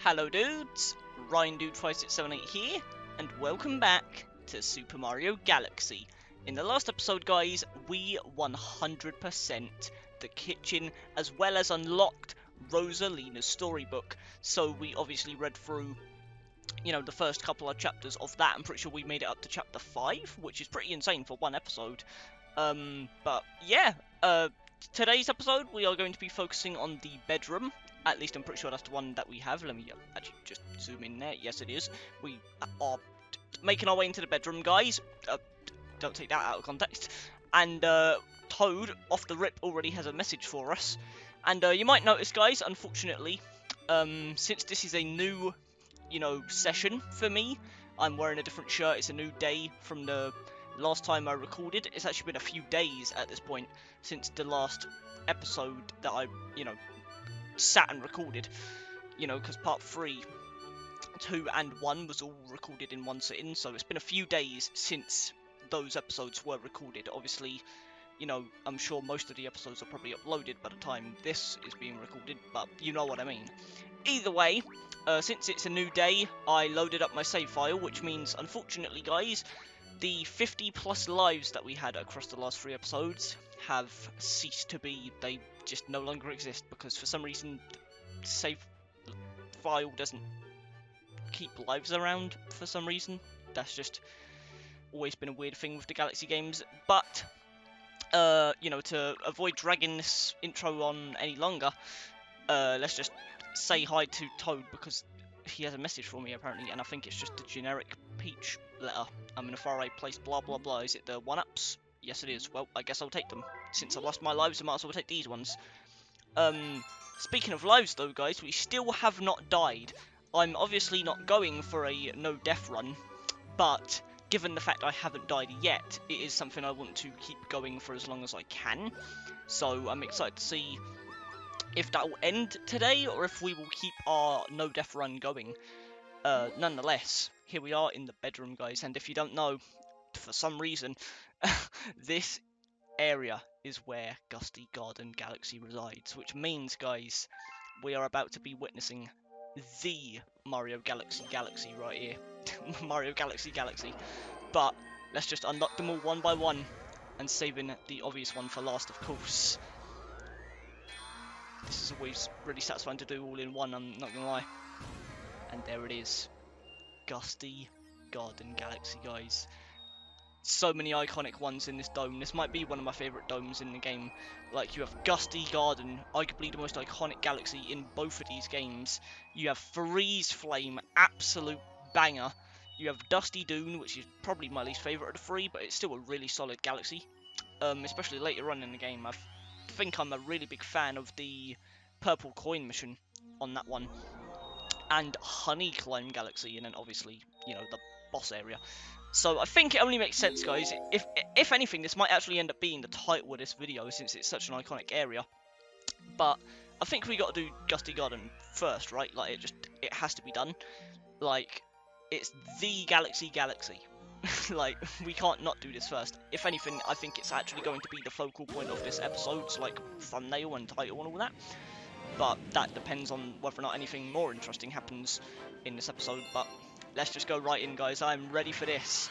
Hello dudes, RyanDude5678 here, and welcome back to Super Mario Galaxy. In the last episode guys, we 100% the kitchen as well as unlocked Rosalina's storybook. So we obviously read through, the first couple of chapters of that. I'm pretty sure we made it up to chapter 5, which is pretty insane for one episode. But yeah, today's episode we are going to be focusing on the bedroom. At least I'm pretty sure that's the one that we have. Let me actually just zoom in there. Yes, it is. We are making our way into the bedroom, guys. Don't take that out of context. And Toad, off the rip, already has a message for us. And you might notice, guys, unfortunately, since this is a new, session for me, I'm wearing a different shirt. It's a new day from the last time I recorded. It's actually been a few days at this point since the last episode that I, sat and recorded, because part 3, 2 and 1 was all recorded in one sitting, so it's been a few days since those episodes were recorded. Obviously, I'm sure most of the episodes are probably uploaded by the time this is being recorded, but you know what I mean. Either way, since it's a new day, I loaded up my save file, which means, unfortunately guys, the 50 plus lives that we had across the last 3 episodes have ceased to be. They just no longer exist because for some reason the save file doesn't keep lives around for some reason. That's just always been a weird thing with the Galaxy games. But to avoid dragging this intro on any longer, let's just say hi to Toad because he has a message for me apparently, and I think it's just a generic Peach letter. I'm in a faraway place, blah blah blah. Is it the 1-ups? Yes it is. Well, I guess I'll take them. Since I lost my lives, I might as well take these ones. Speaking of lives though guys, we still have not died. I'm obviously not going for a no death run, but given the fact I haven't died yet, it is something I want to keep going for as long as I can. So I'm excited to see if that will end today, or if we will keep our no death run going. Nonetheless, here we are in the bedroom, guys, and if you don't know, for some reason, this area is where Gusty Garden Galaxy resides, which means, guys, we are about to be witnessing the Mario Galaxy right here. Mario Galaxy. But let's just unlock them all one by one, and saving the obvious one for last, of course. This is always really satisfying to do all in one, I'm not gonna lie. And there it is. Gusty Garden Galaxy, guys. So many iconic ones in this dome. This might be one of my favourite domes in the game. Like, you have Gusty Garden, arguably the most iconic galaxy in both of these games. You have Freeze Flame, absolute banger. You have Dusty Dune, which is probably my least favourite of the 3, but it's still a really solid galaxy. Especially later on in the game. I think I'm a really big fan of the purple coin mission on that one. And Honey Climb Galaxy, and then obviously, the boss area. So I think it only makes sense, guys. If anything, this might actually end up being the title of this video since it's such an iconic area. But I think we got to do Gusty Garden first, right? Like, it has to be done. Like, it's the Galaxy. Like, we can't not do this first. If anything, I think it's actually going to be the focal point of this episode's, like, thumbnail and title and all that. But that depends on whether or not anything more interesting happens in this episode. But let's just go right in, guys. I'm ready for this.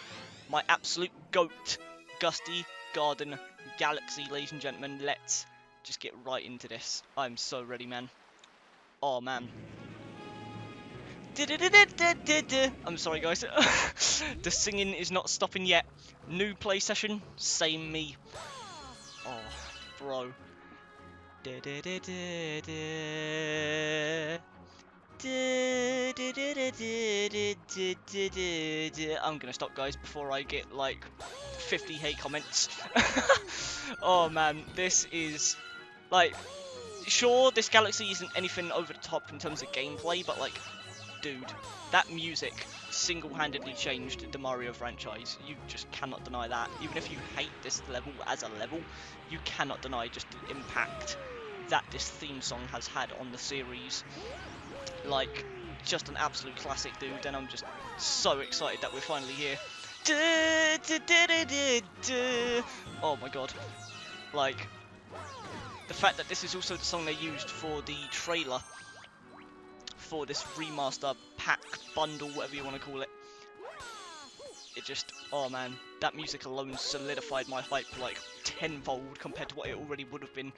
My absolute goat, Gusty Garden Galaxy, ladies and gentlemen. Let's just get right into this. I'm so ready, man. Oh, man. I'm sorry, guys. The singing is not stopping yet. New play session, same me. Oh, bro. I'm gonna stop, guys, before I get like 50 hate comments. Oh man, this is like, sure, this galaxy isn't anything over the top in terms of gameplay, but like, dude, that music single-handedly changed the Mario franchise. You just cannot deny that. Even if you hate this level as a level, you cannot deny just the impact that this theme song has had on the series. Like, just an absolute classic, dude, and I'm just so excited that we're finally here. Oh my god. Like, the fact that this is also the song they used for the trailer for this remaster pack bundle, whatever you want to call it. It just, oh man, that music alone solidified my hype like tenfold compared to what it already would have been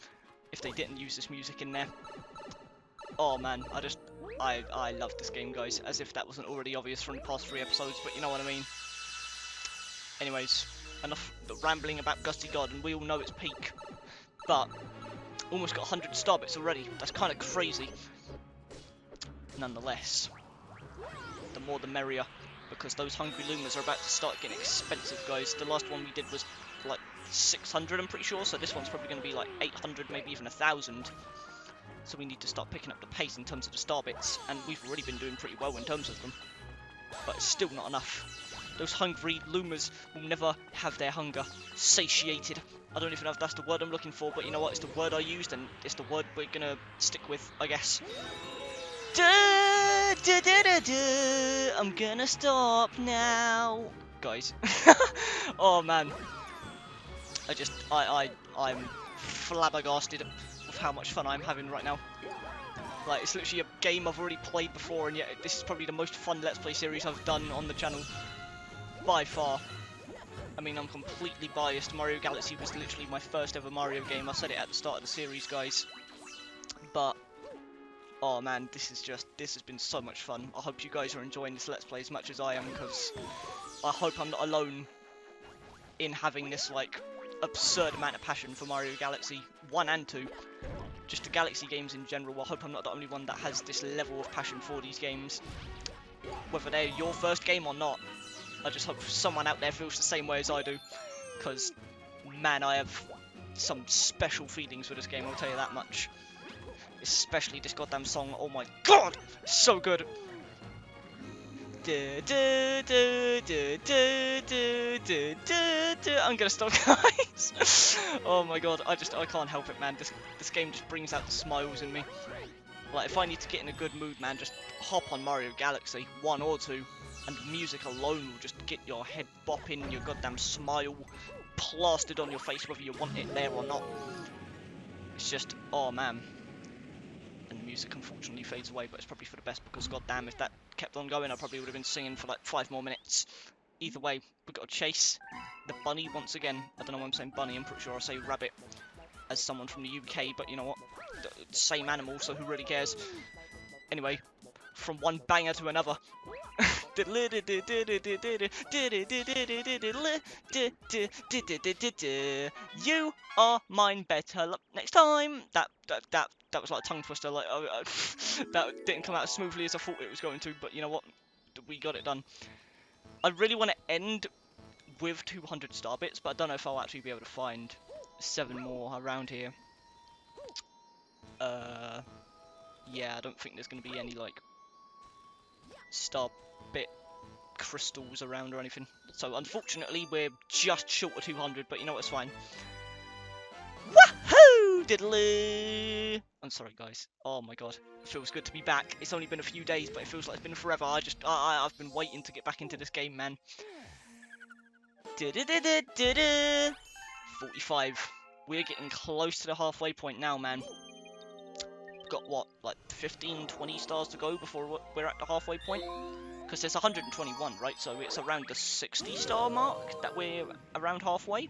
if they didn't use this music in there. Oh man, I love this game, guys, as if that wasn't already obvious from the past 3 episodes, but you know what I mean. Anyways, enough rambling about Gusty Garden. We all know it's peak, but almost got 100 star bits already. That's kind of crazy. Nonetheless, the more the merrier, because those hungry Lumas are about to start getting expensive, guys. The last one we did was like 600, I'm pretty sure, so this one's probably going to be like 800, maybe even 1,000. So we need to start picking up the pace in terms of the star bits, and we've already been doing pretty well in terms of them. But it's still not enough. Those hungry Lumas will never have their hunger satiated. I don't even know if that's the word I'm looking for, but you know what? It's the word I used, and it's the word we're gonna stick with, I guess. I'm gonna stop now, guys. Oh man, I'm flabbergasted of how much fun I'm having right now. Like, it's literally a game I've already played before, and yet this is probably the most fun Let's Play series I've done on the channel by far. I mean, I'm completely biased. Mario Galaxy was literally my first ever Mario game. I said it at the start of the series, guys. But oh man, this has been so much fun. I hope you guys are enjoying this Let's Play as much as I am, because I hope I'm not alone in having this, like, absurd amount of passion for Mario Galaxy 1 and 2. Just the Galaxy games in general. I hope I'm not the only one that has this level of passion for these games. Whether they're your first game or not, I just hope someone out there feels the same way as I do. Because, man, I have some special feelings for this game, I'll tell you that much. Especially this goddamn song, oh my god, it's so good. I'm gonna stop, guys. Oh my god, I can't help it, man. This game just brings out the smiles in me. Like, if I need to get in a good mood, man, just hop on Mario Galaxy 1 or 2, and music alone will just get your head bopping, your goddamn smile plastered on your face, whether you want it there or not. It's just, oh man. And the music unfortunately fades away, but it's probably for the best, because goddamn, if that kept on going, I probably would have been singing for like 5 more minutes. Either way, we've got to chase the bunny once again. I don't know why I'm saying bunny, I'm pretty sure I say rabbit as someone from the UK, but you know what? Same animal, so who really cares? Anyway, from one banger to another. You are mine, better luck next time. That was like a tongue twister. Like that didn't come out as smoothly as I thought it was going to. But you know what? We got it done. I really want to end with 200 star bits, but I don't know if I'll actually be able to find 7 more around here. Yeah, I don't think there's going to be any like star bit crystals around or anything. So unfortunately, we're just short of 200, but you know what, it's fine. Woohoo! Diddly! I'm sorry, guys. Oh my god, it feels good to be back. It's only been a few days, but it feels like it's been forever. I've been waiting to get back into this game, man. 45. We're getting close to the halfway point now, man. Got what, like 15-20 stars to go before we're at the halfway point, because there's 121, right? So it's around the 60 star mark that we're around halfway.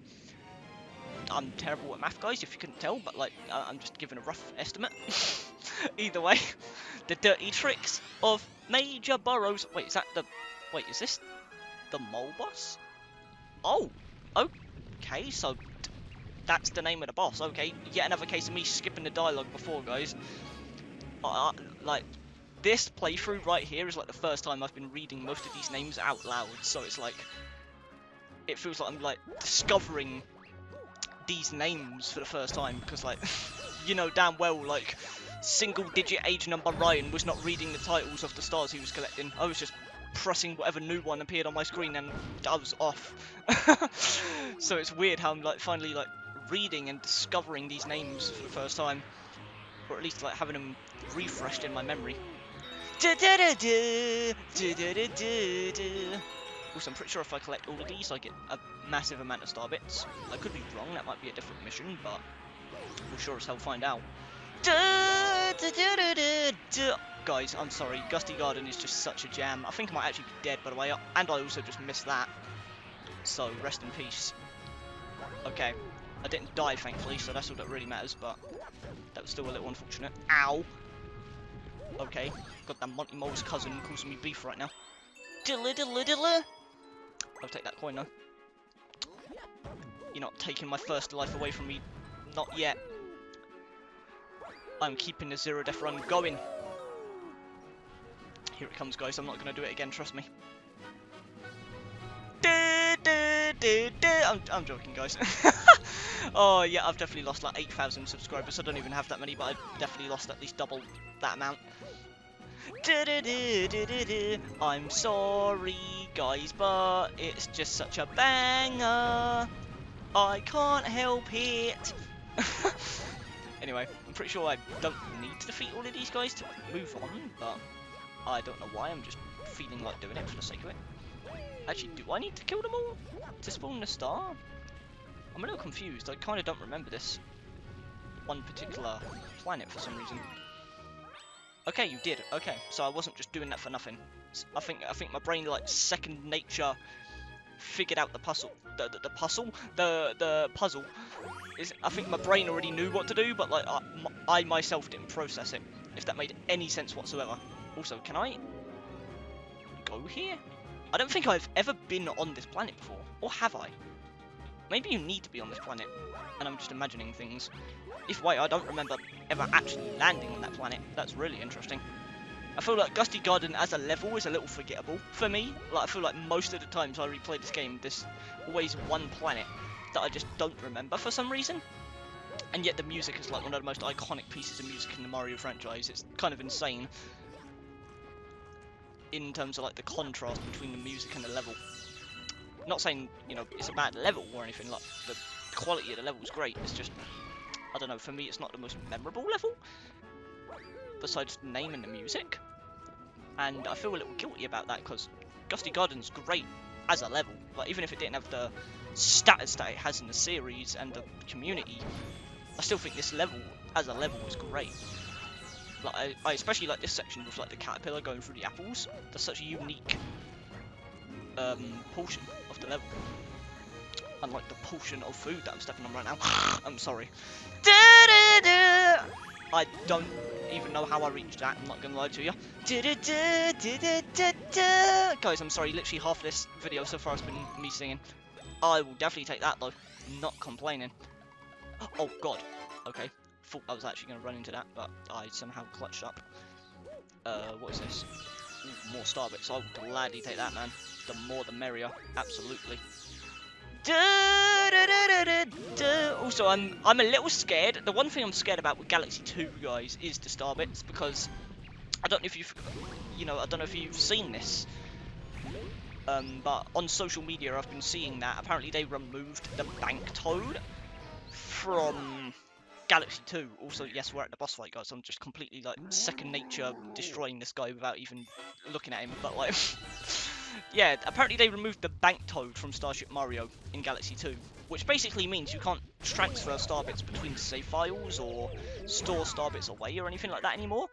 I'm terrible at math, guys, if you couldn't tell, but like I'm just giving a rough estimate. Either way, the dirty tricks of Major Burrows. Wait, is this the mole boss? Oh, okay, so that's the name of the boss. Okay, yet another case of me skipping the dialogue before, guys. Like, this playthrough right here is like the first time I've been reading most of these names out loud, so it's like, it feels like I'm like discovering these names for the first time, because like, you know damn well, like, single digit age number Ryan was not reading the titles of the stars he was collecting. I was just pressing whatever new one appeared on my screen and I was off. So it's weird how I'm like finally like reading and discovering these names for the first time, or at least like having them refreshed in my memory. Also, I'm pretty sure if I collect all of these, I get a massive amount of star bits. I could be wrong, that might be a different mission, but we'll sure as hell find out. Guys, I'm sorry. Gusty Garden is just such a jam. I think I might actually be dead, by the way. And I also just missed that. So, rest in peace. Okay. I didn't die, thankfully, so that's all that really matters, but that was still a little unfortunate. Ow! Okay. Got that Monty Mole's cousin causing me beef right now. Diddler, diddler, diddler! I'll take that coin, though. You're not taking my first life away from me. Not yet. I'm keeping the zero death run going. Here it comes, guys. I'm not going to do it again, trust me. I'm joking, guys. Oh, yeah, I've definitely lost like 8,000 subscribers. I don't even have that many, but I've definitely lost at least double that amount. I'm sorry, guys, but it's just such a banger. I can't help it. Anyway, I'm pretty sure I don't need to defeat all of these guys to move on, but I don't know why. I'm just feeling like doing it for the sake of it. Actually, do I need to kill them all to spawn the star? I'm a little confused. I kind of don't remember this one particular planet for some reason. Okay, you did. Okay, so I wasn't just doing that for nothing. I think my brain, like, second nature, figured out the puzzle. The puzzle is. I think my brain already knew what to do, but like I myself didn't process it. If that made any sense whatsoever. Also, can I go here? I don't think I've ever been on this planet before, or have I? Maybe you need to be on this planet, and I'm just imagining things. Either way, I don't remember ever actually landing on that planet. That's really interesting. I feel like Gusty Garden as a level is a little forgettable for me. Like, I feel like most of the times I replay this game, there's always one planet that I just don't remember for some reason. And yet the music is like one of the most iconic pieces of music in the Mario franchise. It's kind of insane in terms of like the contrast between the music and the level. Not saying, you know, it's a bad level or anything, like the quality of the level is great. It's just, I don't know, for me it's not the most memorable level, besides the name and the music. And I feel a little guilty about that, because Gusty Garden's great as a level, but even if it didn't have the status that it has in the series and the community, I still think this level, as a level, is great. Like, I especially like this section with like the caterpillar going through the apples. That's such a unique portion of the level. Unlike the portion of food that I'm stepping on right now. I'm sorry. I don't even know how I reached that, I'm not gonna lie to you. Guys, I'm sorry, literally half of this video so far has been me singing. I will definitely take that though, not complaining. Oh god, okay. Thought I was actually going to run into that, but I somehow clutched up. What is this? Ooh, more star bits. I will gladly take that, man. The more the merrier, absolutely. Also, I'm a little scared. The one thing I'm scared about with Galaxy 2, guys, is the star bits, because I don't know if you've, I don't know if you've seen this. But on social media, I've been seeing that apparently they removed the bank toad from Galaxy 2. Also, yes, we're at the boss fight, guys. I'm just completely, like, second nature destroying this guy without even looking at him. But, like, yeah, apparently they removed the bank toad from Starship Mario in Galaxy 2, which basically means you can't transfer starbits between save files or store starbits away or anything like that anymore.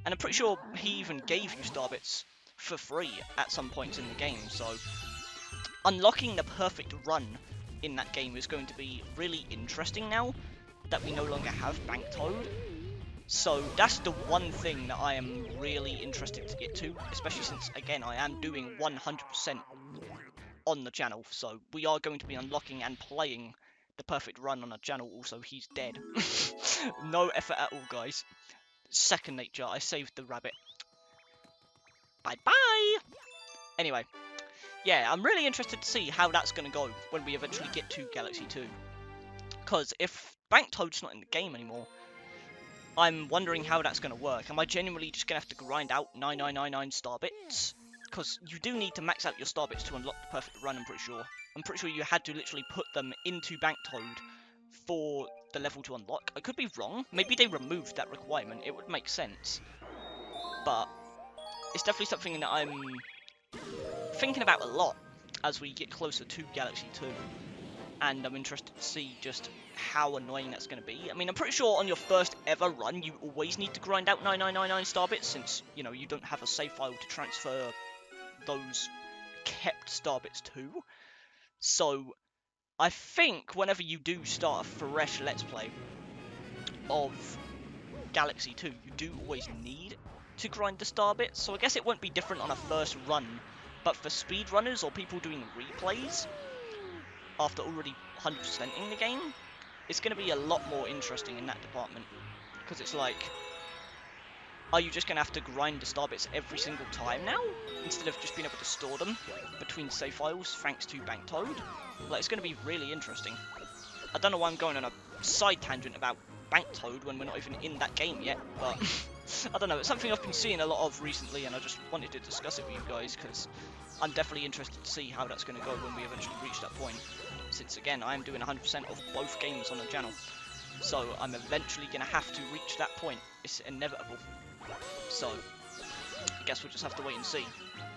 And I'm pretty sure he even gave you starbits for free at some points in the game. So unlocking the perfect run in that game is going to be really interesting now that we no longer have Bank Toad. So that's the one thing that I am really interested to get to, especially since, again, I am doing 100% on the channel. So we are going to be unlocking and playing the perfect run on the channel. Also, he's dead. No effort at all, guys. Second nature, I saved the rabbit. Bye-bye! Anyway, yeah, I'm really interested to see how that's going to go when we eventually get to Galaxy 2. Because if Bank Toad's not in the game anymore, I'm wondering how that's going to work. Am I genuinely just going to have to grind out 9999 star bits? Because you do need to max out your star bits to unlock the perfect run, I'm pretty sure. I'm pretty sure you had to literally put them into Bank Toad for the level to unlock. I could be wrong. Maybe they removed that requirement. It would make sense. But it's definitely something that I'm thinking about a lot as we get closer to Galaxy 2. and I'm interested to see just how annoying that's going to be. I mean, I'm pretty sure on your first ever run, you always need to grind out 9999 star bits, since, you know, you don't have a save file to transfer those kept star bits to. So, I think whenever you do start a fresh Let's Play of Galaxy 2, you do always need to grind the star bits, so I guess it won't be different on a first run, but for speedrunners or people doing replays, after already 100%ing the game, it's going to be a lot more interesting in that department, because it's like, are you just going to have to grind the star bits every single time now, instead of just being able to store them between save files thanks to Bank Toad? Like, it's going to be really interesting. I don't know why I'm going on a side tangent about Bank Toad when we're not even in that game yet, but I don't know, it's something I've been seeing a lot of recently, and I just wanted to discuss it with you guys, because I'm definitely interested to see how that's going to go when we eventually reach that point, since again, I am doing 100% of both games on the channel, so I'm eventually going to have to reach that point. It's inevitable, so I guess we'll just have to wait and see.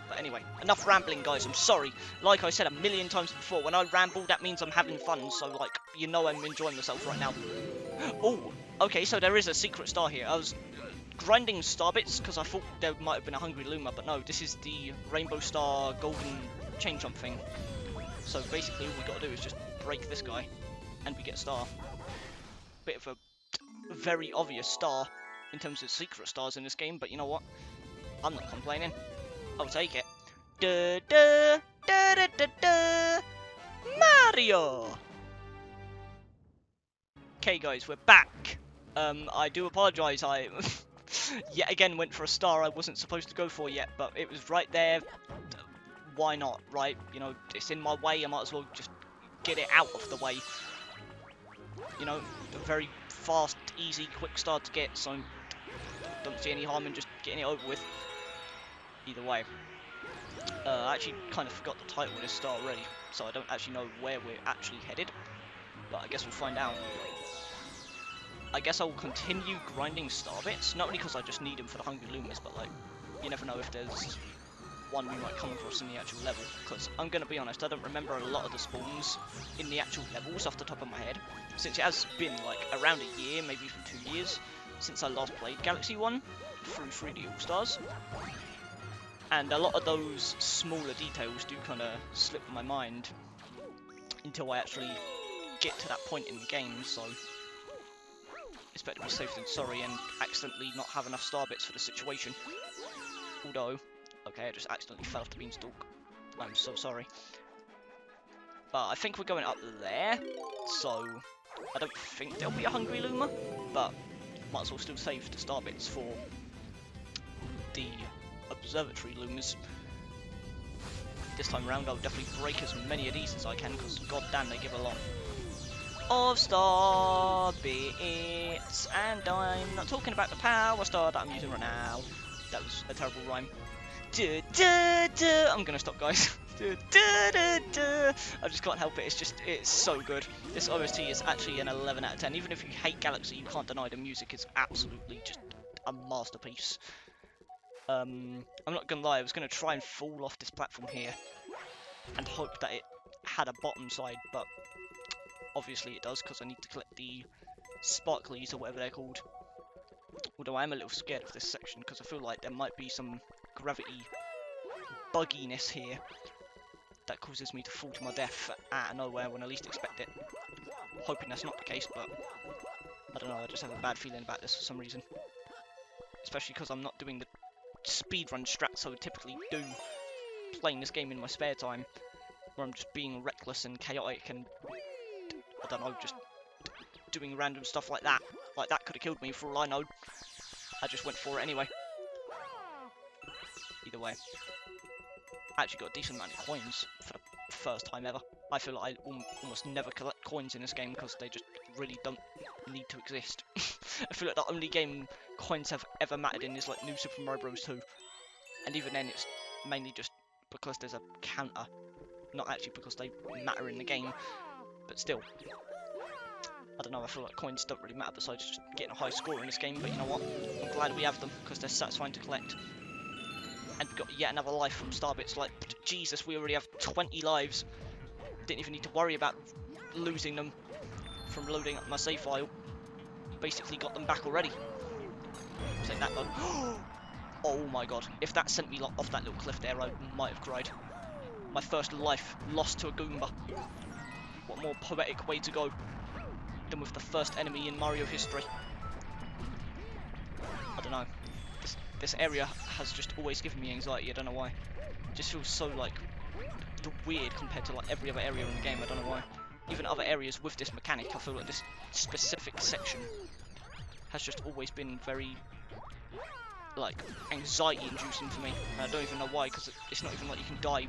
But anyway, enough rambling, guys. I'm sorry. Like I said a million times before, when I ramble, that means I'm having fun. So, like, you know I'm enjoying myself right now. Oh, okay, so there is a secret star here. I was grinding star bits because I thought there might have been a hungry Luma, but no, this is the rainbow star golden chain jump thing. So basically all we got to do is just break this guy, and we get a star. Bit of a very obvious star in terms of secret stars in this game, but you know what? I'm not complaining. I'll take it. Da da da da da da. Mario. Okay, guys, we're back. I do apologise. I yet again went for a star I wasn't supposed to go for yet, but it was right there. Why not, right? You know, it's in my way. I might as well just get it out of the way. You know, a very fast, easy, quick star to get. So don't see any harm in just getting it over with. Either way. I actually kind of forgot the title of this star already, so I don't actually know where we're actually headed, but I guess we'll find out. I guess I'll continue grinding star bits, not only because I just need them for the Hungry Lumas, but like, you never know if there's one we might come across in the actual level, because I'm going to be honest, I don't remember a lot of the spawns in the actual levels off the top of my head, since it has been like around a year, maybe even 2 years, since I last played Galaxy 1 through 3D All-Stars. And a lot of those smaller details do kind of slip my mind until I actually get to that point in the game, so it's better to be safe than sorry and accidentally not have enough star bits for the situation. Although, okay, I just accidentally fell off the beanstalk. I'm so sorry. But I think we're going up there, so I don't think there'll be a Hungry Luma, but might as well still save the star bits for the observatory Lumas. This time around I'll definitely break as many of these as I can, because god damn they give a lot of star bits, and I'm not talking about the power star that I'm using right now. That was a terrible rhyme. Duh, duh, duh. I'm gonna stop, guys. Duh, duh, duh, duh. I just can't help it. It's so good. This OST is actually an 11 out of 10. Even if you hate Galaxy, you can't deny the music is absolutely just a masterpiece. I'm not gonna lie, I was gonna try and fall off this platform here and hope that it had a bottom side, but obviously it does, because I need to collect the sparklies or whatever they're called. Although I am a little scared of this section, because I feel like there might be some gravity bugginess here that causes me to fall to my death out of nowhere when I least expect it. Hoping that's not the case, but I don't know, I just have a bad feeling about this for some reason. Especially because I'm not doing the speedrun strats I would typically do playing this game in my spare time, where I'm just being reckless and chaotic and, I don't know, just doing random stuff like that. Like, that could have killed me for all I know. I just went for it anyway. Either way. I actually got a decent amount of coins for the first time ever. I feel like I almost never collect coins in this game because they just really don't need to exist. I feel like the only game coins have ever mattered in is like New Super Mario Bros. 2. And even then it's mainly just because there's a counter. Not actually because they matter in the game. But still. I don't know, I feel like coins don't really matter besides just getting a high score in this game. But you know what? I'm glad we have them because they're satisfying to collect. And we got yet another life from Starbits. Like, Jesus, we already have 20 lives. Didn't even need to worry about losing them from loading up my save file. Basically got them back already. Take that one. Oh my god. If that sent me off that little cliff there, I might have cried. My first life lost to a Goomba. What more poetic way to go than with the first enemy in Mario history. I don't know. This area has just always given me anxiety. I don't know why. It just feels so like weird compared to like every other area in the game. I don't know why. Even other areas with this mechanic, I feel like this specific section has just always been very like anxiety inducing for me. And I don't even know why, because it's not even like you can die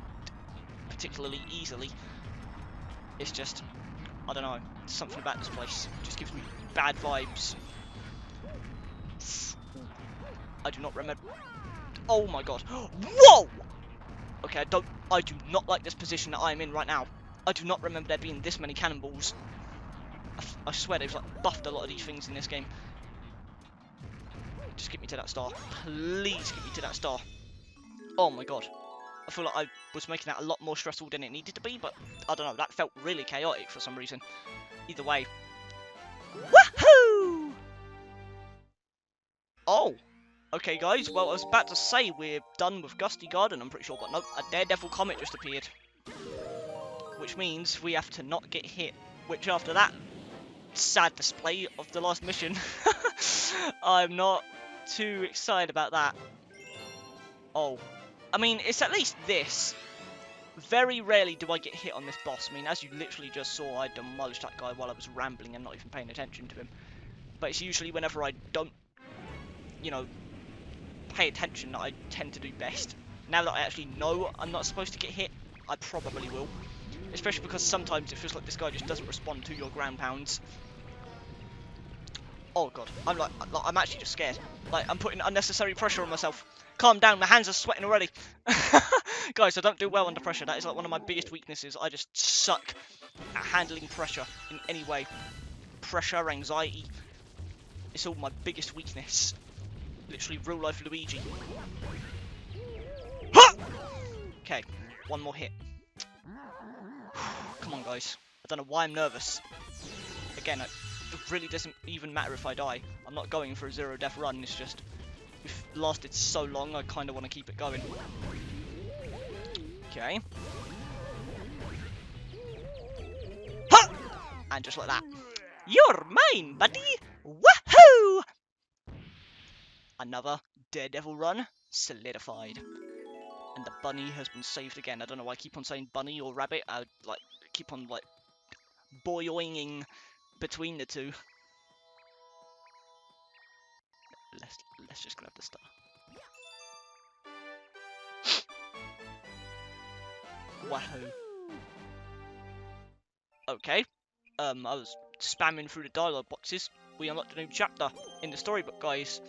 particularly easily. It's just, I don't know, something about this place just gives me bad vibes. I do not remember. Oh my god. Whoa! Okay, I do not like this position that I am in right now. I do not remember there being this many cannonballs. I swear they've like buffed a lot of these things in this game. Just get me to that star. Please get me to that star. Oh my god. I feel like I was making that a lot more stressful than it needed to be, but I don't know, that felt really chaotic for some reason. Either way. Woohoo! Oh! Okay guys, well I was about to say we're done with Gusty Garden, I'm pretty sure, but nope, a Daredevil comet just appeared. Which means we have to not get hit, which after that sad display of the last mission, I'm not too excited about that. Oh. I mean, it's at least this. Very rarely do I get hit on this boss. I mean, as you literally just saw, I demolished that guy while I was rambling and not even paying attention to him. But it's usually whenever I don't, you know, pay attention that I tend to do best. Now that I actually know I'm not supposed to get hit, I probably will. Especially because sometimes it feels like this guy just doesn't respond to your ground pounds. Oh god, I'm actually just scared. Like, I'm putting unnecessary pressure on myself. Calm down, my hands are sweating already. Guys, I don't do well under pressure. That is like one of my biggest weaknesses. I just suck at handling pressure in any way. Pressure, anxiety, it's all my biggest weakness. Literally real life Luigi. Okay, one more hit. Come on guys, I don't know why I'm nervous. Again, it really doesn't even matter if I die. I'm not going for a zero death run, it's just we've lasted so long, I kind of want to keep it going. Okay. Ha! And just like that. You're mine, buddy! Woohoo! Another Daredevil run solidified. And the bunny has been saved again. I don't know why I keep on saying bunny or rabbit. I like keep on like boing between the two. Let's just grab the star. Wahoo. Okay. I was spamming through the dialogue boxes. We unlocked a new chapter in the storybook, guys.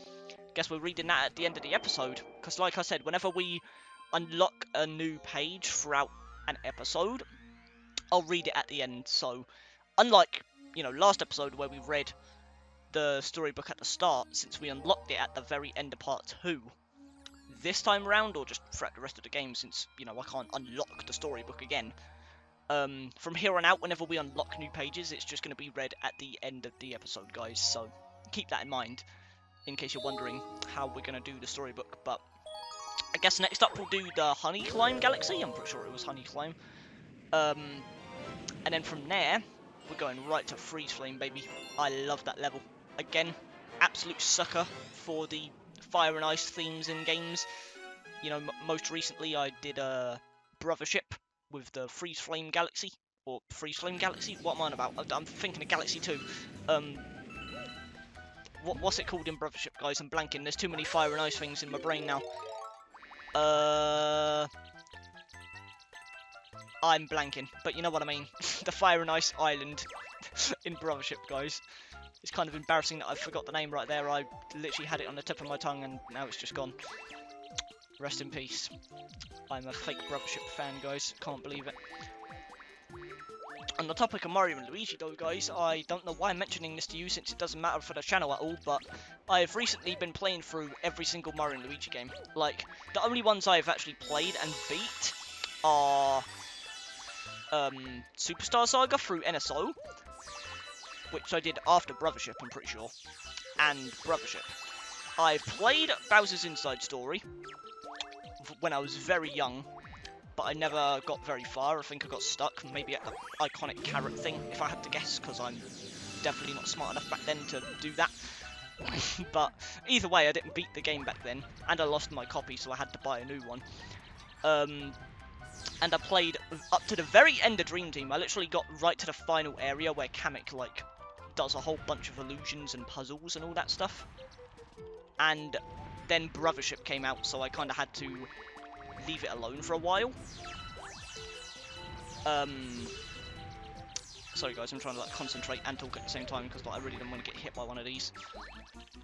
Guess we're reading that at the end of the episode. Because like I said, whenever we unlock a new page throughout an episode, I'll read it at the end. So, unlike, you know, last episode where we read the storybook at the start, since we unlocked it at the very end of part 2, this time around, or just throughout the rest of the game, since, you know, I can't unlock the storybook again, from here on out, whenever we unlock new pages, it's just going to be read at the end of the episode, guys, so keep that in mind, in case you're wondering how we're going to do the storybook. But I guess next up we'll do the Honey Climb Galaxy. I'm pretty sure it was Honey Climb. And then from there, we're going right to Freeze Flame, baby. I love that level. Again, absolute sucker for the fire and ice themes in games. You know, most recently I did a Brothership with the Freeze Flame Galaxy. Or Freeze Flame Galaxy? What am I on about? I'm thinking of Galaxy 2. What's it called in Brothership, guys? I'm blanking. There's too many fire and ice things in my brain now. I'm blanking, but you know what I mean. The Fire and Ice Island in Brothership, guys. It's kind of embarrassing that I forgot the name right there. I literally had it on the tip of my tongue and now it's just gone. Rest in peace. I'm a fake Brothership fan, guys. Can't believe it. On the topic of Mario and Luigi though, guys, I don't know why I'm mentioning this to you since it doesn't matter for the channel at all, but I've recently been playing through every single Mario and Luigi game. Like, the only ones I've actually played and beat are Superstar Saga through NSO, which I did after Brothership, I'm pretty sure, and Brothership. I played Bowser's Inside Story when I was very young, but I never got very far. I think I got stuck, maybe at the iconic carrot thing, if I had to guess, because I'm definitely not smart enough back then to do that. But either way, I didn't beat the game back then, and I lost my copy, so I had to buy a new one. And I played up to the very end of Dream Team. I literally got right to the final area where Kamek, like, does a whole bunch of illusions and puzzles and all that stuff. And then Brothership came out, so I kind of had to leave it alone for a while. Sorry guys, I'm trying to like concentrate and talk at the same time because like, I really don't want to get hit by one of these.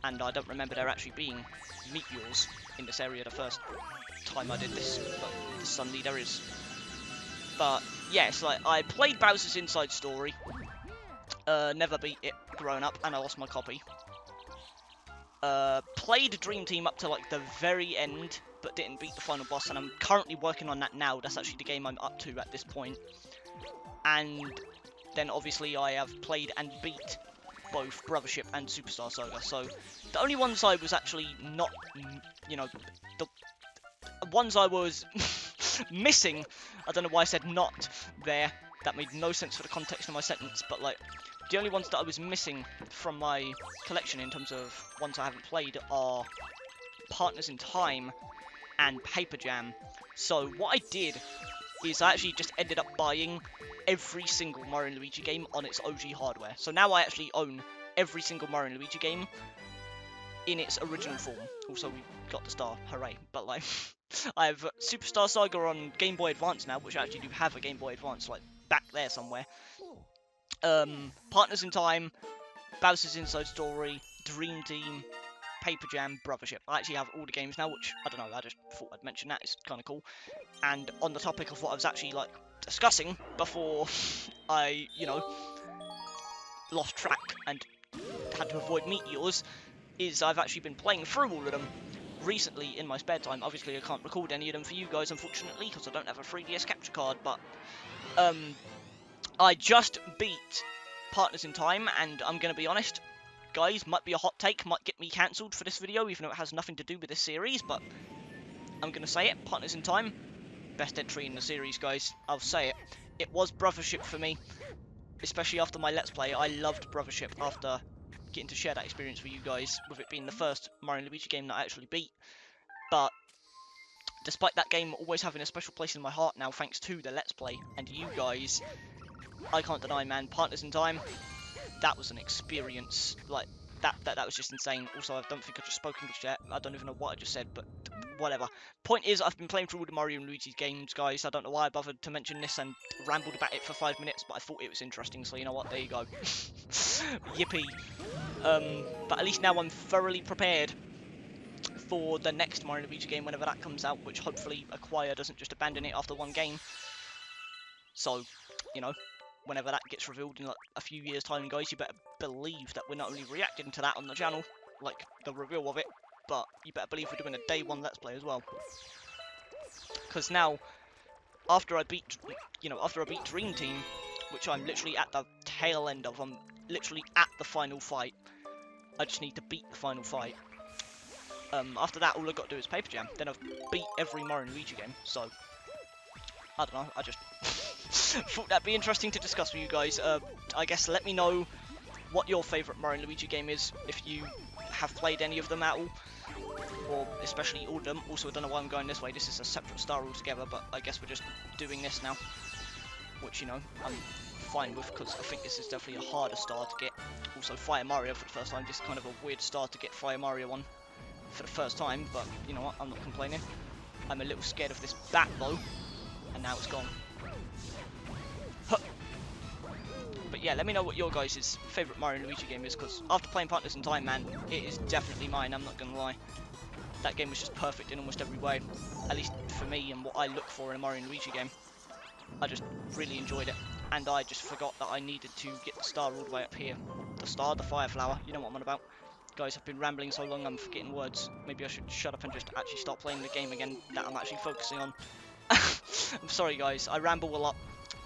And I don't remember there actually being meteors in this area the first time I did this, but suddenly there is. But yes, like I played Bowser's Inside Story, never beat it growing up, and I lost my copy. Played Dream Team up to like the very end, but didn't beat the final boss, and I'm currently working on that now. That's actually the game I'm up to at this point. And then obviously I have played and beat both Brothership and Superstar Saga. So the only ones I was actually not, you know, the ones I was missing, I don't know why I said not there. That made no sense for the context of my sentence, but like the only ones that I was missing from my collection in terms of ones I haven't played are Partners in Time and Paper Jam. So what I did is I actually just ended up buying every single Mario and Luigi game on its OG hardware. So now I actually own every single Mario and Luigi game in its original form. Also, we got the star, hooray. But like, I have Superstar Saga on Game Boy Advance now, which I actually do have a Game Boy Advance, like, back there somewhere. Partners in Time, Bowser's Inside Story, Dream Team, Paper Jam, Brothership. I actually have all the games now, which, I don't know, I just thought I'd mention that, it's kind of cool. And on the topic of what I was actually, like, discussing before I, you know, lost track and had to avoid meteors, is I've actually been playing through all of them recently in my spare time. Obviously, I can't record any of them for you guys, unfortunately, because I don't have a 3DS capture card, but I just beat Partners in Time, and I'm going to be honest, guys, might be a hot take, might get me cancelled for this video, even though it has nothing to do with this series, but I'm going to say it, Partners in Time, best entry in the series, guys, I'll say it. It was Brothership for me, especially after my Let's Play. I loved Brothership after getting to share that experience with you guys, with it being the first Mario & Luigi game that I actually beat. But despite that game always having a special place in my heart now, thanks to the Let's Play and you guys, I can't deny, man, Partners in Time, that was an experience. Like, that was just insane. Also, I don't think I just spoke English yet. I don't even know what I just said, but whatever. Point is, I've been playing through all the Mario and Luigi games, guys. I don't know why I bothered to mention this and rambled about it for 5 minutes, but I thought it was interesting, so you know what, there you go. Yippee. But at least now I'm thoroughly prepared for the next Mario and Luigi game whenever that comes out, which hopefully Acquire doesn't just abandon it after one game. So, you know, whenever that gets revealed in like a few years' time, guys, you better believe that we're not only reacting to that on the channel, like the reveal of it, but you better believe we're doing a day one Let's Play as well. Because now, after I beat Dream Team, which I'm literally at the tail end of, I'm literally at the final fight. I just need to beat the final fight. After that, all I've got to do is Paper Jam. Then I've beat every Mario and Luigi game, so I don't know, I just thought that'd be interesting to discuss with you guys. I guess let me know what your favourite Mario and Luigi game is, if you have played any of them at all, or especially all of them. Also, I don't know why I'm going this way, this is a separate star altogether, but I guess we're just doing this now, which, you know, I'm fine with, because I think this is definitely a harder star to get. Also, Fire Mario for the first time, this is kind of a weird star to get Fire Mario on for the first time, but you know what, I'm not complaining. I'm a little scared of this bat though, and now it's gone. Huh. But yeah, let me know what your guys' favourite Mario and Luigi game is, because after playing Partners in Time, man, it is definitely mine, I'm not gonna lie. That game was just perfect in almost every way, at least for me and what I look for in a Mario and Luigi game. I just really enjoyed it, and I just forgot that I needed to get the star all the way up here. The star, the fire flower, you know what I'm on about. Guys, I've been rambling so long I'm forgetting words. Maybe I should shut up and just actually start playing the game again that I'm actually focusing on. I'm sorry guys, I ramble a lot.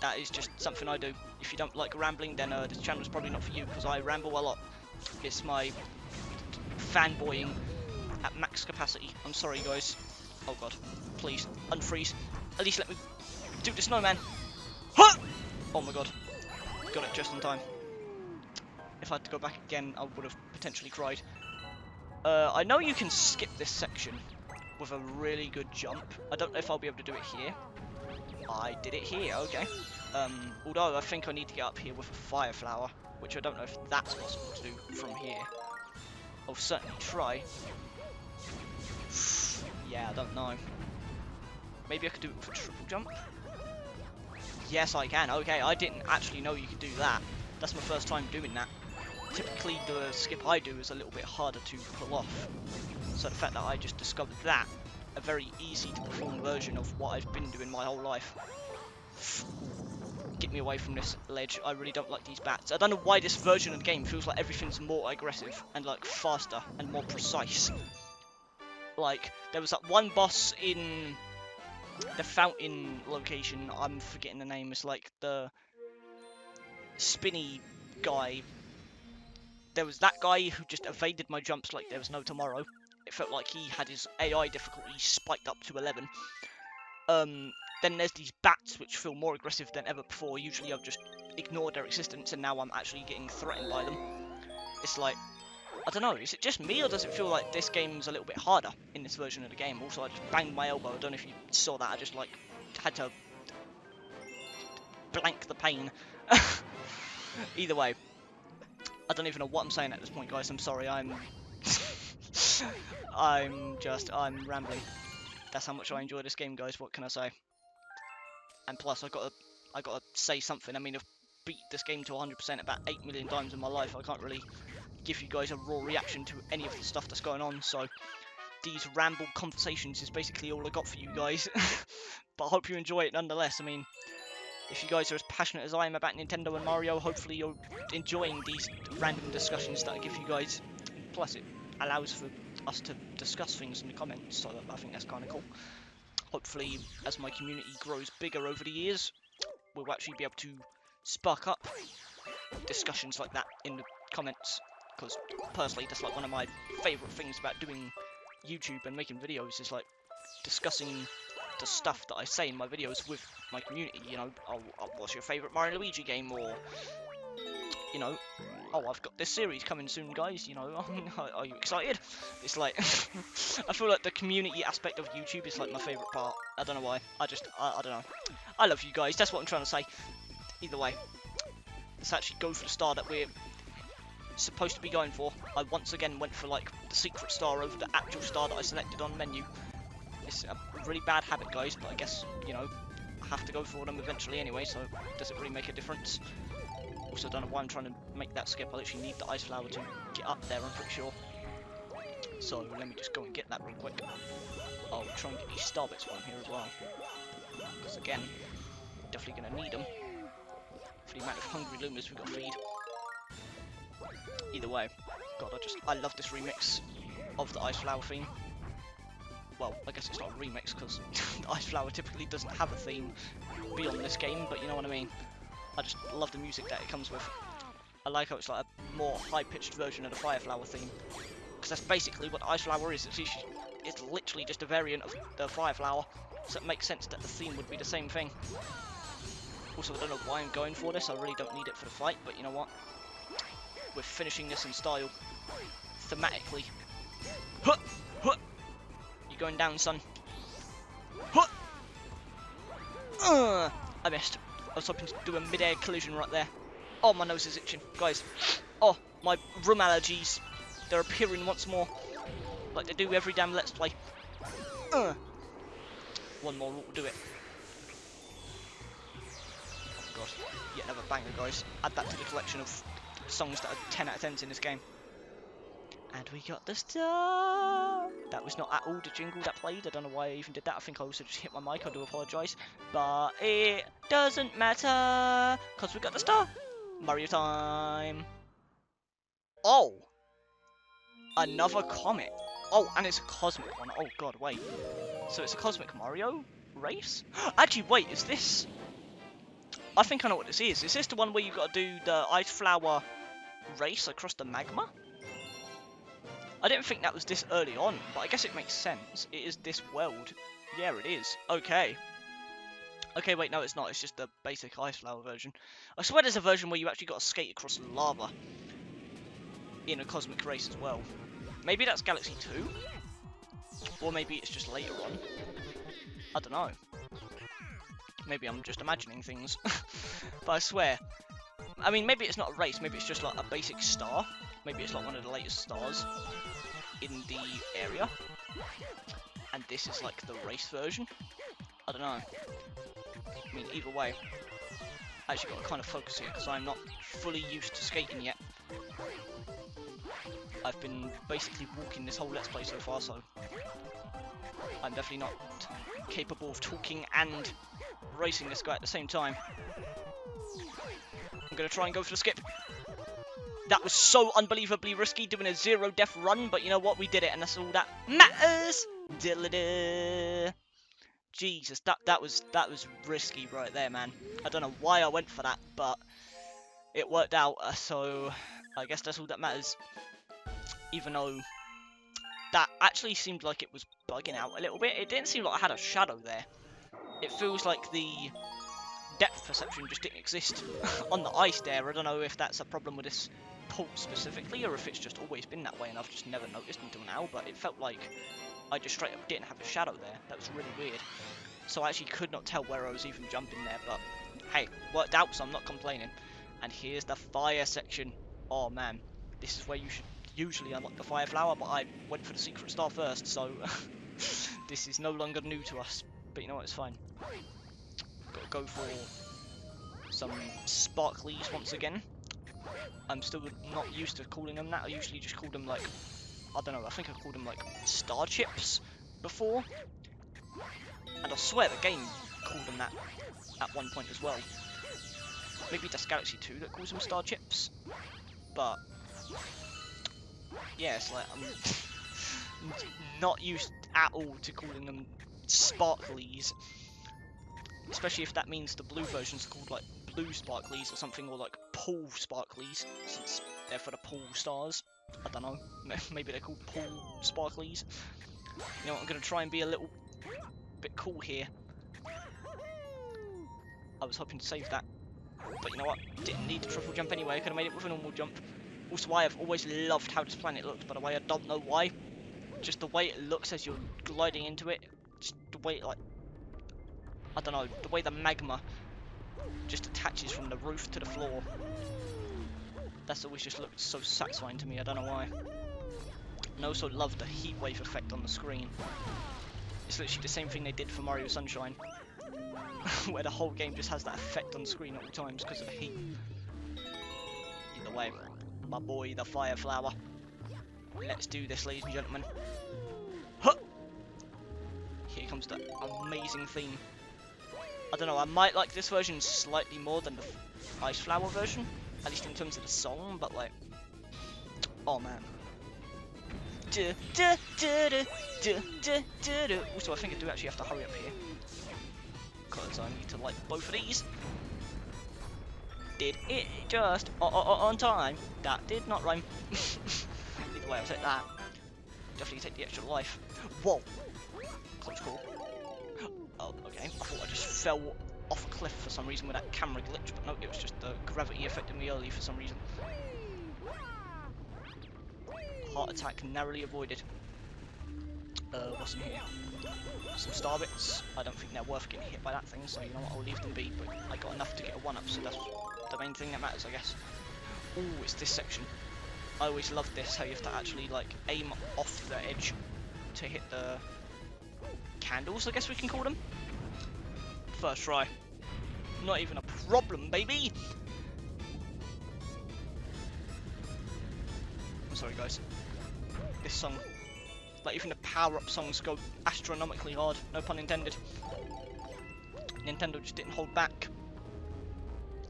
That is just something I do. If you don't like rambling, then this channel is probably not for you, because I ramble a lot. It's my fanboying at max capacity. I'm sorry, guys. Oh god, please unfreeze. At least let me do the snowman. Huh! Oh my god, got it just in time. If I had to go back again, I would have potentially cried. I know you can skip this section with a really good jump. I don't know if I'll be able to do it here. I did it here, okay. Although I think I need to get up here with a fire flower, which I don't know if that's possible to do from here. I'll certainly try. Yeah, I don't know. Maybe I could do it with a triple jump? Yes, I can. Okay, I didn't actually know you could do that. That's my first time doing that. Typically, the skip I do is a little bit harder to pull off. So the fact that I just discovered that, a very easy to perform version of what I've been doing my whole life. Get me away from this ledge. I really don't like these bats. I don't know why this version of the game feels like everything's more aggressive and like faster and more precise. Like, there was that one boss in the fountain location, I'm forgetting the name, it's like the spinny guy. There was that guy who just evaded my jumps like there was no tomorrow. It felt like he had his AI difficulty spiked up to 11. Then there's these bats which feel more aggressive than ever before. Usually I've just ignored their existence and now I'm actually getting threatened by them. It's like, I don't know, is it just me or does it feel like this game's a little bit harder in this version of the game? Also, I just banged my elbow. I don't know if you saw that. I just like had to blank the pain. Either way, I don't even know what I'm saying at this point, guys. I'm sorry. I'm rambling. That's how much I enjoy this game, guys. What can I say? And plus, I gotta say something. I mean, I've beat this game to 100% about 8 million times in my life. I can't really give you guys a raw reaction to any of the stuff that's going on. So these ramble conversations is basically all I got for you guys. But I hope you enjoy it nonetheless. I mean, if you guys are as passionate as I am about Nintendo and Mario, hopefully you're enjoying these random discussions that I give you guys. Plus, it allows for us to discuss things in the comments, so I think that's kind of cool. Hopefully, as my community grows bigger over the years, we'll actually be able to spark up discussions like that in the comments. Because personally, that's like one of my favourite things about doing YouTube and making videos is like discussing the stuff that I say in my videos with my community. You know, oh, what's your favourite Mario and Luigi game, or you know, oh, I've got this series coming soon, guys, you know, are you excited? It's like, I feel like the community aspect of YouTube is like my favourite part. I don't know why, I don't know. I love you guys, that's what I'm trying to say. Either way, let's actually go for the star that we're supposed to be going for. I once again went for like the secret star over the actual star that I selected on menu. It's a really bad habit, guys, but I guess, you know, I have to go for them eventually anyway, so does it really make a difference? Also, don't know why I'm trying to make that skip. I literally need the ice flower to get up there, I'm pretty sure. So let me just go and get that real quick. I'll try and get these star bits while I'm here as well, because again, definitely going to need them for the amount of hungry Lumas we've got to feed. Either way, God, I love this remix of the ice flower theme. Well, I guess it's not a remix because the ice flower typically doesn't have a theme beyond this game, but you know what I mean. I just love the music that it comes with. I like how it's like a more high-pitched version of the Fire Flower theme, because that's basically what the Ice Flower is. It's literally just a variant of the Fire Flower, so it makes sense that the theme would be the same thing. Also, I don't know why I'm going for this. I really don't need it for the fight, but you know what? We're finishing this in style, thematically. Huh! Huh! You're going down, son. Huh! I missed. I was hoping to do a mid-air collision right there. Oh, my nose is itching. Guys. Oh, my room allergies. They're appearing once more. Like they do every damn Let's Play. One more will do it. Oh, God. Yet another banger, guys. Add that to the collection of songs that are 10 out of 10s in this game. And we got the star! That was not at all the jingle that played. I don't know why I even did that. I think I also just hit my mic. I do apologise. But it doesn't matter, because we got the star! Mario time! Oh! Another comet. Oh, and it's a cosmic one. Oh god, wait. So it's a cosmic Mario race? Actually, wait, is this I think I know what this is. Is this the one where you got to do the ice flower race across the magma? I didn't think that was this early on, but I guess it makes sense. It is this world. Yeah, it is. Okay. Okay, wait, no, it's not. It's just the basic ice flower version. I swear there's a version where you actually got to skate across lava in a cosmic race as well. Maybe that's Galaxy 2? Or maybe it's just later on. I don't know. Maybe I'm just imagining things. But I swear. I mean, maybe it's not a race. Maybe it's just like a basic star. Maybe it's like one of the latest stars in the area. And this is like the race version. I don't know. I mean, either way. I actually got to kind of focus here because I'm not fully used to skating yet. I've been basically walking this whole Let's Play so far, so I'm definitely not capable of talking and racing this guy at the same time. I'm going to try and go for the skip. That was so unbelievably risky, doing a 0-death run, but you know what? We did it, and that's all that matters. Diddle-da. Jesus, that was risky right there, man. I don't know why I went for that, but it worked out, so I guess that's all that matters. Even though that actually seemed like it was bugging out a little bit. It didn't seem like I had a shadow there. It feels like the depth perception just didn't exist on the ice there. I don't know if that's a problem with this port specifically, or if it's just always been that way and I've just never noticed until now, but it felt like I just straight up didn't have a shadow there. That was really weird. So I actually could not tell where I was even jumping there, but hey, worked out, so I'm not complaining. And here's the fire section. Oh man, this is where you should usually unlock the fire flower, but I went for the secret star first, so this is no longer new to us. But you know what, it's fine. Gotta go for some sparklies once again. I'm still not used to calling them that. I usually just call them like, I don't know, I think I called them like star chips before. And I swear the game called them that at one point as well. Maybe that's Galaxy 2 that calls them star chips. But yeah, it's like I'm not used at all to calling them sparklies. Especially if that means the blue version's called like blue sparklies or something, or like pool sparklies, since they're for the pool stars. I don't know, maybe they're called pool sparklies. You know what, I'm going to try and be a little bit cool here. I was hoping to save that, but you know what, didn't need the triple jump anyway. I could have made it with a normal jump. Also, why I've always loved how this planet looks, by the way, I don't know why. Just the way it looks as you're gliding into it, just the way, like, I don't know, the way the magma just attaches from the roof to the floor. That's always just looked so satisfying to me, I don't know why. And I also love the heat wave effect on the screen. It's literally the same thing they did for Mario Sunshine, where the whole game just has that effect on screen at all times because of the heat. Either way, my boy, the fire flower. Let's do this, ladies and gentlemen. Huh! Here comes the amazing theme. I don't know, I might like this version slightly more than the Ice Flower version, at least in terms of the song, but like, oh man. Also, I think I do actually have to hurry up here, because I need to light both of these. Did it just on time? That did not rhyme. Either way, I'll take that. Definitely take the extra life. Whoa! Close call. Oh, okay. I thought I just fell off a cliff for some reason with that camera glitch, but no, it was just the gravity affecting me early for some reason. Heart attack narrowly avoided. What's in here? Some star bits. I don't think they're worth getting hit by that thing, so you know what, I'll leave them be, but I got enough to get a 1-up, so that's the main thing that matters, I guess. Ooh, it's this section. I always loved this, how you have to actually, like, aim off the edge to hit the candles, I guess we can call them. First try. Not even a problem, baby! I'm sorry, guys. This song, like, even the power-up songs go astronomically hard, no pun intended. Nintendo just didn't hold back.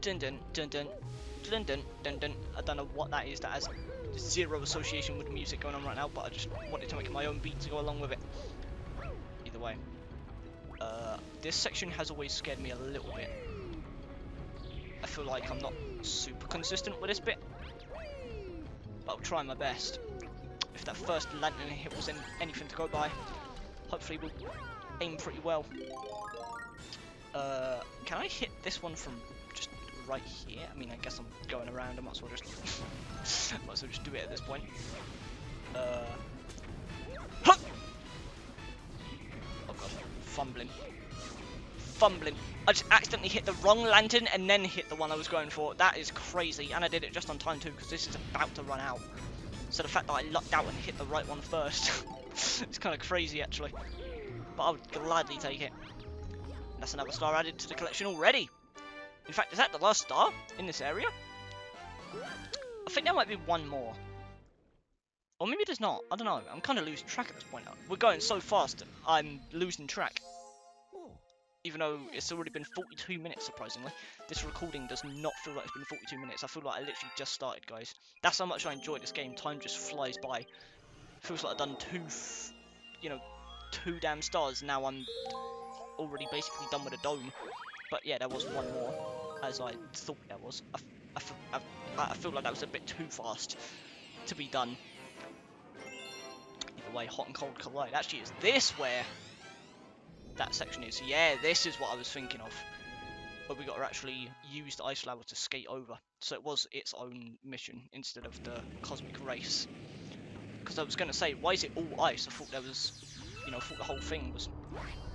Dun dun dun dun dun dun dun dun. I don't know what that is. That has zero association with the music going on right now, but I just wanted to make my own beat to go along with it. Either way, this section has always scared me a little bit. I feel like I'm not super consistent with this bit, but I'll try my best. If that first lantern hit was anything to go by, hopefully we'll aim pretty well. Can I hit this one from just right here? I mean, I guess I'm going around. I might as well just do it at this point. Huh! Oh god, fumbling. I just accidentally hit the wrong lantern and then hit the one I was going for. That is crazy, and I did it just on time too, because this is about to run out. So the fact that I lucked out and hit the right one first, it's kind of crazy actually. But I would gladly take it. That's another star added to the collection already. In fact, is that the last star in this area? I think there might be one more. Or maybe there's not. I don't know. I'm kind of losing track at this point. We're going so fast, I'm losing track. Even though it's already been 42 minutes, surprisingly. This recording does not feel like it's been 42 minutes. I feel like I literally just started, guys. That's how much I enjoy this game. Time just flies by. Feels like I've done two damn stars. Now I'm already basically done with a dome. But yeah, there was one more, as I thought there was. I feel like that was a bit too fast to be done. Either way, hot and cold collide. Actually, is this where that section is? Yeah, this is what I was thinking of. But we got to actually use the ice flower to skate over. So it was its own mission instead of the cosmic race. Because I was going to say, why is it all ice? I thought there was, I thought the whole thing was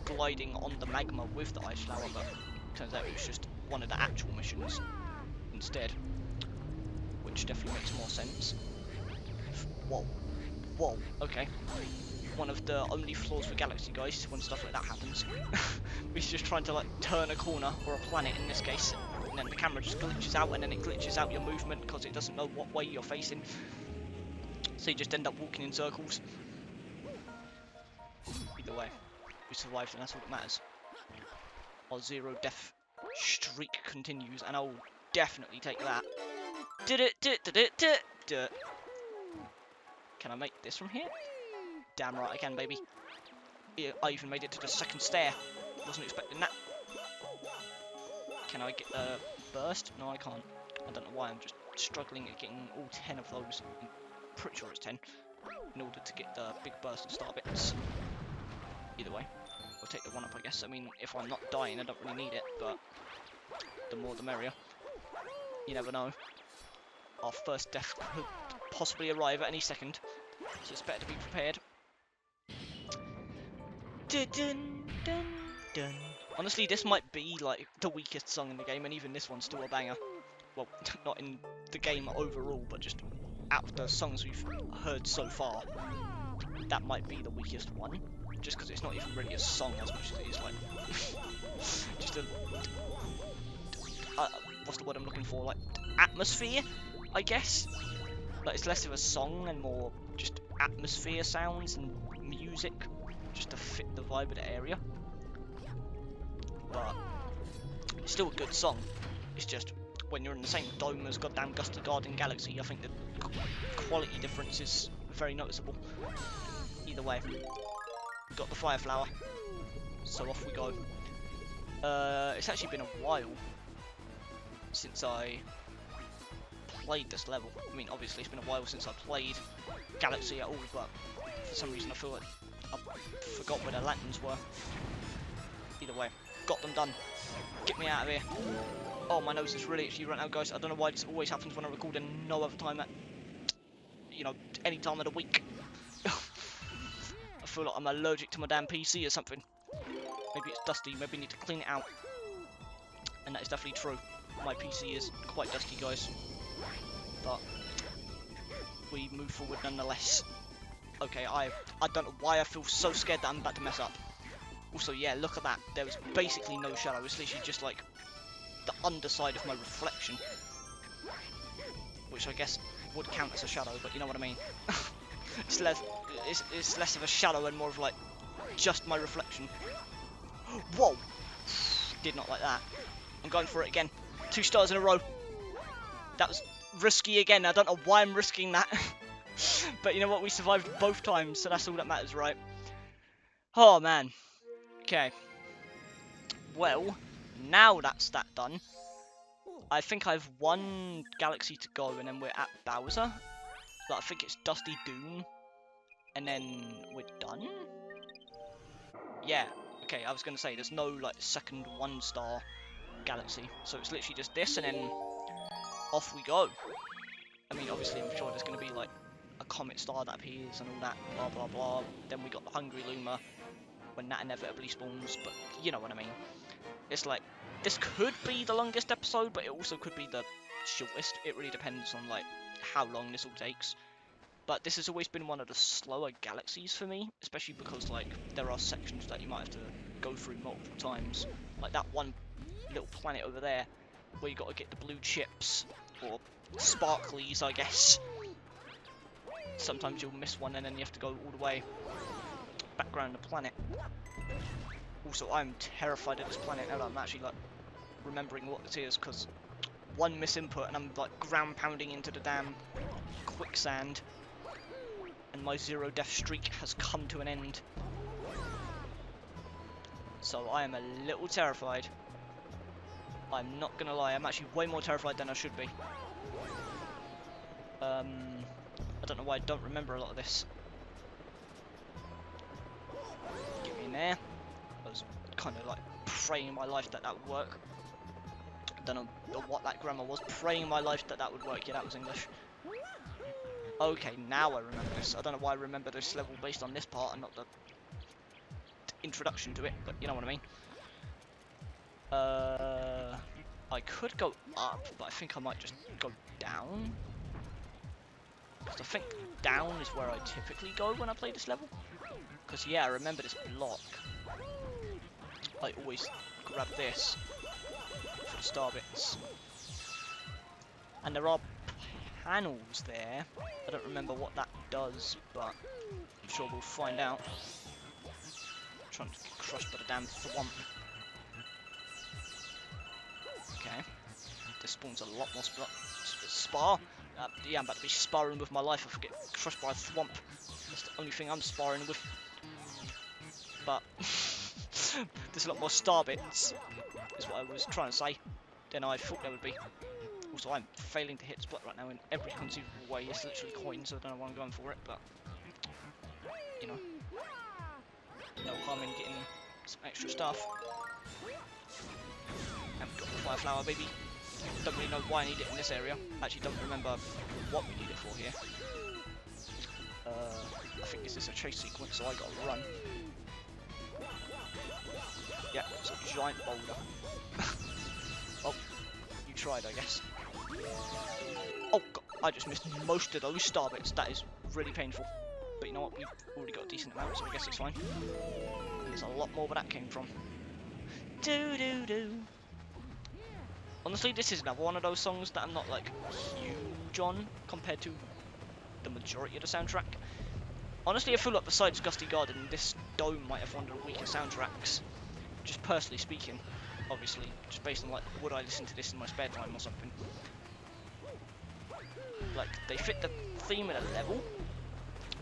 gliding on the magma with the ice flower, but turns out it was just one of the actual missions instead. Which definitely makes more sense. Whoa, okay. One of the only flaws with Galaxy, guys, when stuff like that happens. We're just trying to, like, turn a corner, or a planet in this case, and then the camera just glitches out, and then it glitches out your movement because it doesn't know what way you're facing. So you just end up walking in circles. Either way, we survived, and that's all that matters. Our zero death streak continues, and I'll definitely take that. Can I make this from here? Damn right I can, baby. Yeah, I even made it to the second stair. Wasn't expecting that. Can I get a burst? No, I can't. I don't know why. I'm just struggling at getting all 10 of those. I'm pretty sure it's 10. In order to get the big burst and star bits. Either way, we'll take the one up, I guess. I mean, if I'm not dying, I don't really need it, but the more the merrier. You never know. Our first death could possibly arrive at any second, so it's better to be prepared. Dun, dun, dun, dun. Honestly, this might be like the weakest song in the game, and even this one's still a banger. Well, not in the game overall, but just out of the songs we've heard so far, that might be the weakest one. Just because it's not even really a song as much as it is like just a what's the word I'm looking for? Like atmosphere, I guess. Like it's less of a song and more just atmosphere sounds and music, just to fit the vibe of the area. But it's still a good song. It's just when you're in the same dome as goddamn Gusty Garden Galaxy, I think the quality difference is very noticeable. Either way, we got the fire flower, so off we go. It's actually been a while since I played this level. I mean, obviously it's been a while since I played Galaxy at all, but for some reason I feel like I forgot where the lanterns were. Either way, got them done. Get me out of here. Oh, my nose is really itchy right now, guys. I don't know why this always happens when I record and no other time at, any time of the week. I feel like I'm allergic to my damn PC or something. Maybe it's dusty, maybe I need to clean it out. And that is definitely true. My PC is quite dusty, guys. But we move forward nonetheless. Okay, I don't know why I feel so scared that I'm about to mess up. Also, yeah, look at that. There was basically no shadow. It's literally just like the underside of my reflection. Which I guess would count as a shadow, but you know what I mean. It's less of a shadow and more of like just my reflection. Whoa! Did not like that. I'm going for it again. 2 stars in a row. That was risky again. I don't know why I'm risking that. But you know what? We survived both times, so that's all that matters, right? Oh, man. Okay. Well, now that's that done, I think I have one galaxy to go, and then we're at Bowser. Like, I think it's Dusty Doom, and then we're done? Yeah, okay, I was going to say, there's no, like, second one-star galaxy. So it's literally just this, and then off we go. I mean, obviously, I'm sure there's going to be, like, a comet star that appears and all that, blah, blah, blah. Then we got the Hungry Luma, when that inevitably spawns, but you know what I mean. It's like, this could be the longest episode, but it also could be the shortest. It really depends on, like, how long this all takes. But this has always been one of the slower galaxies for me, especially because, like, there are sections that you might have to go through multiple times. Like that one little planet over there, where you got to get the blue chips, or sparklies, I guess. Sometimes you'll miss one and then you have to go all the way back around the planet. Also, I'm terrified of this planet now that I'm actually, like, remembering what it is, because one misinput and I'm, like, ground pounding into the damn quicksand. And my 0 death streak has come to an end. So I am a little terrified. I'm not gonna lie, I'm actually way more terrified than I should be. I don't know why I don't remember a lot of this. Get me in there. I was kind of like praying my life that that would work. I don't know what that grammar was. Praying my life that that would work. Yeah, that was English. Okay, now I remember this. I don't know why I remember this level based on this part and not the introduction to it, but you know what I mean. I could go up, but I think I might just go down. Because I think down is where I typically go when I play this level. Because yeah, I remember this block. I always grab this for the star bits. And there are panels there. I don't remember what that does, but I'm sure we'll find out. I'm trying to get crushed by the damn thwomp. Okay. This spawns a lot more spar. Yeah, I'm about to be sparring with my life if I get crushed by a thwomp. That's the only thing I'm sparring with. But there's a lot more star bits, is what I was trying to say, than I thought there would be. Also, I'm failing to hit spot right now in every conceivable way. It's literally coins, so I don't know why I'm going for it, but you know, no harm in getting some extra stuff. And we've got the fire flower, baby. Don't really know why I need it in this area. Actually, don't remember what we need it for here. I think this is a chase sequence, so I gotta run. Yeah, it's a giant boulder. Oh, you tried, I guess. Oh god, I just missed most of those star bits. That is really painful. But you know what, we've already got a decent amount, so I guess it's fine. There's a lot more where that came from. Do-do-do. Honestly, this is another one of those songs that I'm not, like, huge on compared to the majority of the soundtrack. Honestly, I feel like besides Gusty Garden, this Dome might have one of the weaker soundtracks. Just personally speaking, obviously, just based on, like, would I listen to this in my spare time or something. Like, they fit the theme of the level,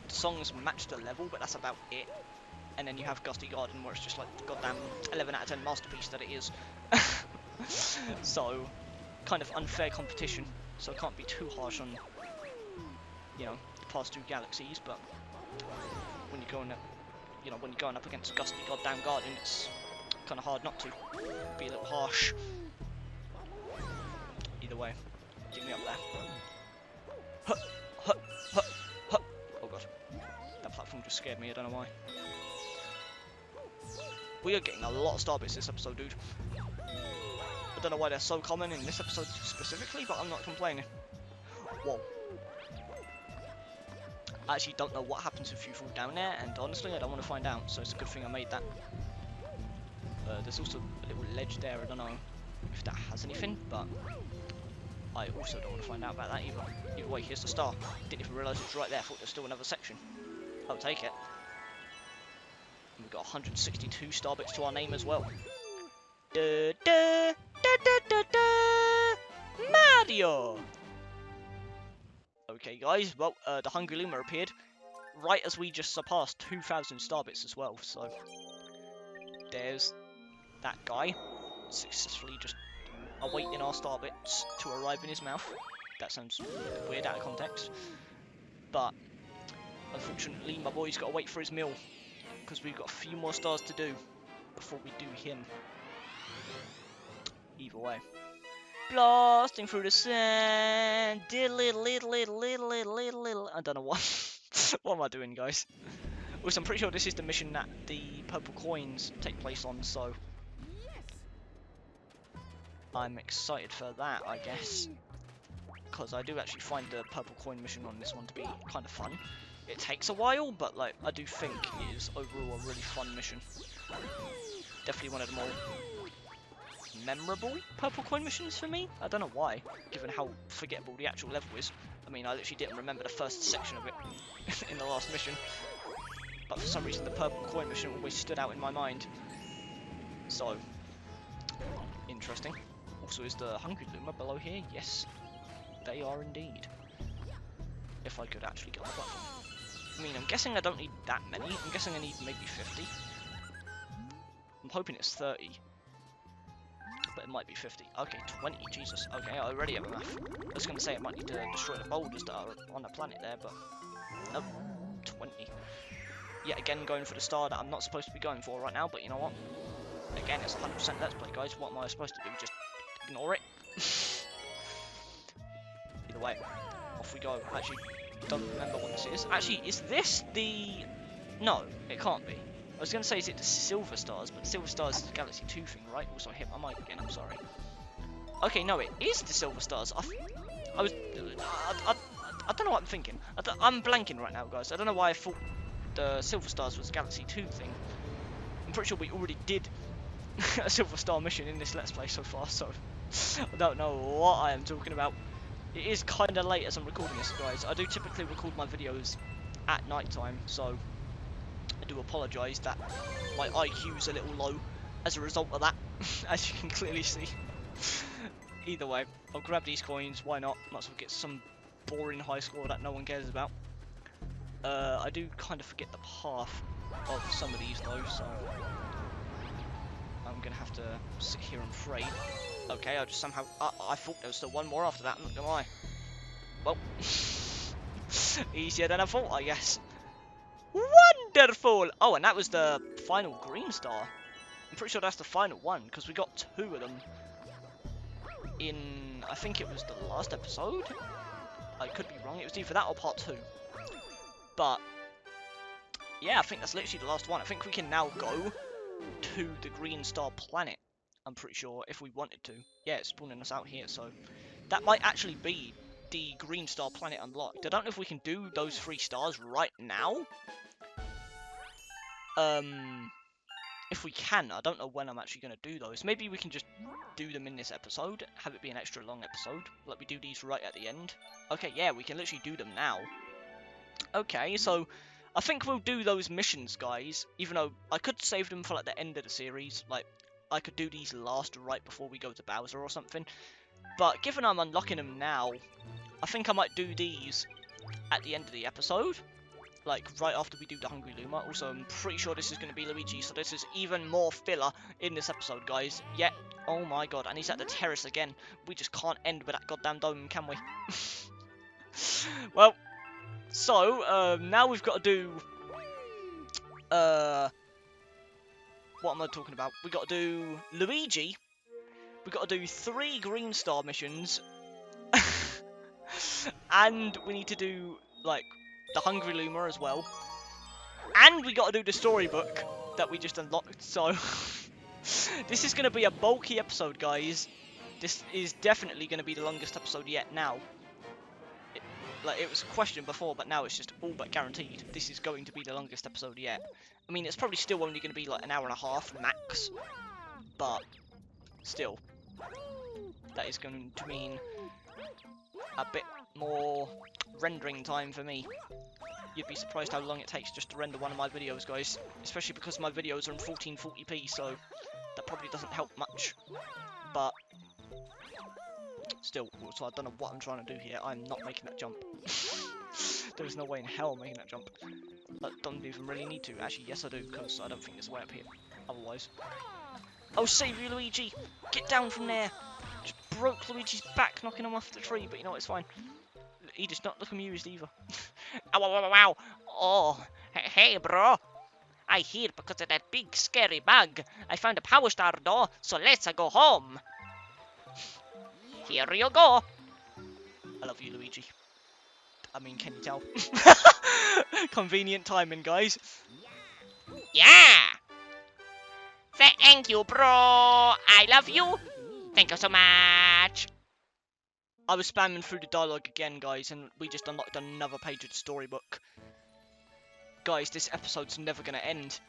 the songs match the level, but that's about it. And then you have Gusty Garden, where it's just like the goddamn 11 out of 10 masterpiece that it is. So, kind of unfair competition, so I can't be too harsh on, you know, the past two galaxies, but when you're going up, you know, when you're going up against Gusty Goddamn Garden, it's kind of hard not to be a little harsh. Either way, get me up there. Huh, huh, huh, huh. Oh god, that platform just scared me, I don't know why. We are getting a lot of star bits this episode, dude. I don't know why they're so common in this episode specifically, but I'm not complaining. Whoa. I actually don't know what happens if you fall down there, and honestly I don't want to find out, so it's a good thing I made that. There's also a little ledge there, I don't know if that has anything, but I also don't want to find out about that either. Either way, here's the star. Didn't even realise it was right there, I thought there was still another section. I'll take it. And we've got 162 star bits to our name as well. Da, da, da, da, da, da, Mario! Okay guys, well, the Hungry Luma appeared right as we just surpassed 2,000 star bits as well, so there's that guy successfully just awaiting our star bits to arrive in his mouth. That sounds weird out of context. But unfortunately, my boy's got to wait for his meal because we've got a few more stars to do before we do him. Either way. Blasting through the sand. Diddle. I don't know what. What am I doing, guys? Also, I'm pretty sure this is the mission that the purple coins take place on, so I'm excited for that, I guess. Because I do actually find the purple coin mission on this one to be kind of fun. It takes a while, but like I do think it is overall a really fun mission. Definitely one of the more memorable purple coin missions for me. I don't know why, given how forgettable the actual level is. I mean, I literally didn't remember the first section of it in the last mission. But for some reason the purple coin mission always stood out in my mind. So, interesting. Also, is the Hungry Luma below here? Yes, they are indeed. If I could actually get on the platform. I mean, I'm guessing I don't need that many. I'm guessing I need maybe 50. I'm hoping it's 30. But it might be 50. Okay, 20. Jesus. Okay, I already have enough. I was going to say I might need to destroy the boulders that are on the planet there, but... Oh, 20. Yet again, going for the star that I'm not supposed to be going for right now, but you know what? Again, it's 100% Let's Play, guys. What am I supposed to do? Just ignore it? Either way, off we go. Actually, don't remember what this is. Actually, is this the... No, it can't be. I was going to say, is it the Silver Stars? But the Silver Stars is the Galaxy 2 thing, right? Also, I hit my mic again, I'm sorry. Okay, no, it is the Silver Stars. I don't know what I'm thinking. I'm blanking right now, guys. I don't know why I thought the Silver Stars was the Galaxy 2 thing. I'm pretty sure we already did a Silver Star mission in this Let's Play so far, so I don't know what I am talking about. It is kind of late as I'm recording this, guys. I do typically record my videos at night time, so I do apologise that my IQ's a little low as a result of that, as you can clearly see. Either way, I'll grab these coins, why not? Might as well get some boring high score that no one cares about. I do kind of forget the path of some of these though, so I'm gonna have to sit here and pray. Okay, I just somehow... I thought there was still one more after that, I'm not gonna lie. Well, easier than I thought, I guess. Wonderful! Oh, and that was the final green star. I'm pretty sure that's the final one, because we got 2 of them in... I think it was the last episode? I could be wrong, it was either that or part 2. But, yeah, I think that's literally the last one. I think we can now go to the Green Star planet, I'm pretty sure, if we wanted to. Yeah, it's spawning us out here, so that might actually be the Green Star planet unlocked. I don't know if we can do those 3 stars right now. If we can, I don't know when I'm actually going to do those. Maybe we can just do them in this episode, have it be an extra long episode, like we do these right at the end. Okay, yeah, we can literally do them now. Okay, so I think we'll do those missions, guys, even though I could save them for like the end of the series. Like, I could do these last right before we go to Bowser or something. But given I'm unlocking them now, I think I might do these at the end of the episode. Like, right after we do the Hungry Luma. Also, I'm pretty sure this is going to be Luigi, so this is even more filler in this episode, guys. Yeah, oh my god, and he's at the terrace again. We just can't end with that goddamn dome, can we? Well, so, now we've got to do... what am I talking about? We've got to do Luigi. We've got to do 3 Green Star missions. And we need to do, like, the Hungry Luma as well. And we got to do the storybook that we just unlocked. So, this is going to be a bulky episode, guys. This is definitely going to be the longest episode yet now. It was a question before, but now it's just all but guaranteed. This is going to be the longest episode yet. I mean, it's probably still only going to be like an hour and a half max. But, still. That is going to mean a bit more rendering time for me. You'd be surprised how long it takes just to render one of my videos, guys. Especially because my videos are in 1440p, so that probably doesn't help much. But still, so I don't know what I'm trying to do here. I'm not making that jump. There's no way in hell I'm making that jump. I don't even really need to. Actually, yes I do, because I don't think there's a way up here otherwise. I'll save you, Luigi. Get down from there. Just broke Luigi's back, knocking him off the tree, but you know what, it's fine. He does not look amused either. Ow, ow, ow, ow. Oh, hey, bro. I here because of that big scary bug. I found a power star door, so let's go home. Here you go. I love you, Luigi. I mean, can you tell? Convenient timing, guys. Yeah. Thank you, bro. I love you. Thank you so much. I was spamming through the dialogue again, guys, and we just unlocked another page of the storybook. Guys, this episode's never gonna end.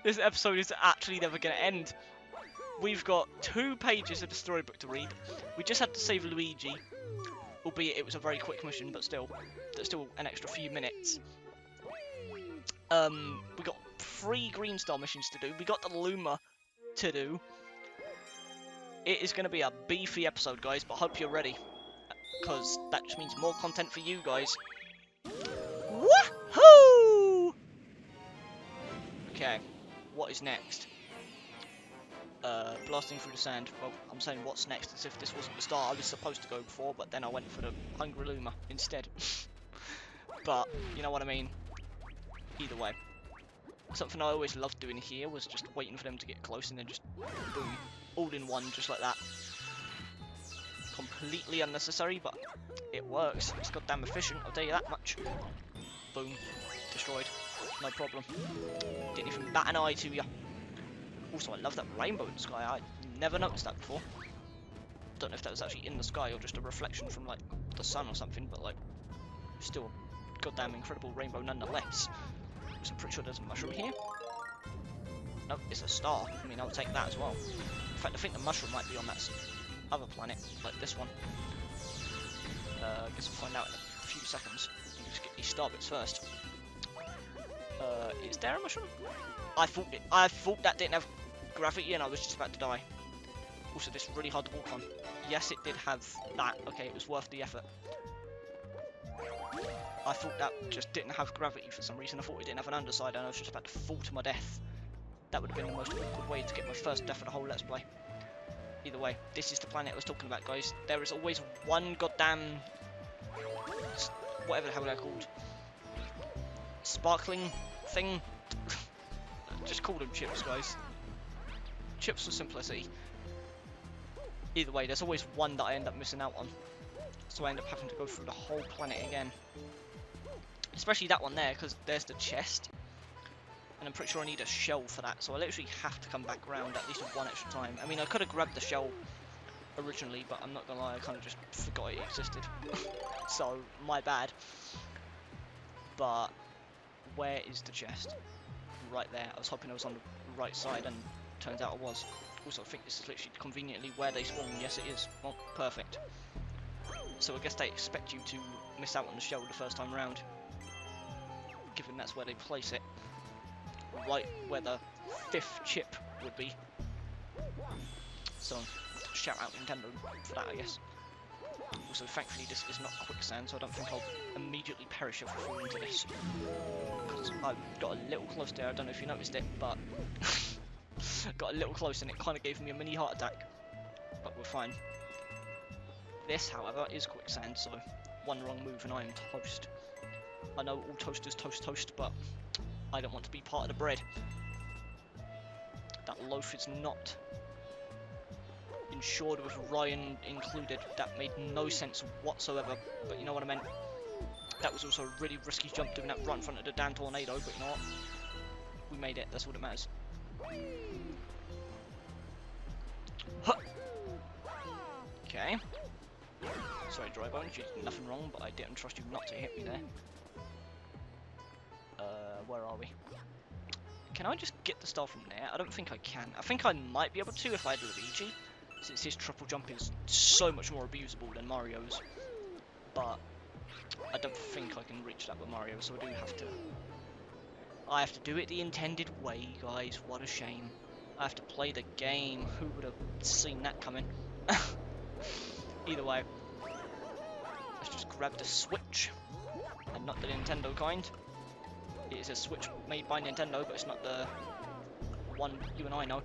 This episode is actually never gonna end. We've got 2 pages of the storybook to read. We just had to save Luigi, albeit it was a very quick mission, but still, there's still an extra few minutes. We got 3 green star missions to do. We got the Luma to do. It is going to be a beefy episode, guys, but I hope you're ready, because that just means more content for you guys. Woohoo! Okay, what is next? Blasting through the sand. Well, I'm saying what's next as if this wasn't the start I was supposed to go before, but then I went for the Hungry Luma instead. But, you know what I mean? Either way. Something I always loved doing here was just waiting for them to get close and then just boom, all in one, just like that. Completely unnecessary, but it works. It's goddamn efficient, I'll tell you that much. Boom, destroyed, no problem. Didn't even bat an eye to you. Also, I love that rainbow in the sky. I never noticed that before. Don't know if that was actually in the sky or just a reflection from like the sun or something, but like still a goddamn incredible rainbow nonetheless. So I'm pretty sure there's a mushroom here. No, it's a star. I mean, I'll take that as well. In fact, I think the mushroom might be on that other planet, like this one. I guess we'll find out in a few seconds. Let's get these star bits first. Is there a mushroom? I thought that didn't have gravity and I was just about to die. Also, this is really hard to walk on. Yes, it did have that. Okay, it was worth the effort. I thought that just didn't have gravity for some reason. I thought it didn't have an underside and I was just about to fall to my death. That would have been the most awkward way to get my first death of the whole Let's Play. Either way, this is the planet I was talking about, guys. There is always one goddamn... whatever the hell they're called. Sparkling thing. Just call them chips, guys. Chips for simplicity. Either way, there's always one that I end up missing out on. So I end up having to go through the whole planet again. Especially that one there, because there's the chest. And I'm pretty sure I need a shell for that, so I literally have to come back around at least one extra time. I mean, I could have grabbed the shell originally, but I'm not gonna lie, I kind of just forgot it existed. So, my bad. But, where is the chest? Right there. I was hoping I was on the right side, and turns out I was. Also, I think this is literally conveniently where they spawn. Yes, it is. Well, perfect. So I guess they expect you to miss out on the shell the first time round, given that's where they place it. Right where the 5th chip would be. So, shout out Nintendo for that, I guess. Also, thankfully, this is not quicksand, so I don't think I'll immediately perish if I fall into this. Because I got a little close there, I don't know if you noticed it, but... got a little close and it kind of gave me a mini heart attack. But we're fine. This, however, is quicksand, so one wrong move and I am toast. I know all toasters toast, but I don't want to be part of the bread. That loaf is not insured with Ryan included. That made no sense whatsoever, but you know what I meant. That was also a really risky jump doing that right in front of the damn tornado, but you know what? We made it, that's all that matters. Huh. Okay. Sorry, dry bones, you did nothing wrong, but I didn't trust you not to hit me there. Where are we? Can I just get the star from there? I don't think I can. I think I might be able to if I had Luigi, since his triple jump is so much more abusable than Mario's. But I don't think I can reach that with Mario, so I do have to... I have to do it the intended way, guys. What a shame. I have to play the game. Who would have seen that coming? Either way, let's just grab the Switch, and not the Nintendo kind. It is a Switch made by Nintendo, but it's not the one you and I know.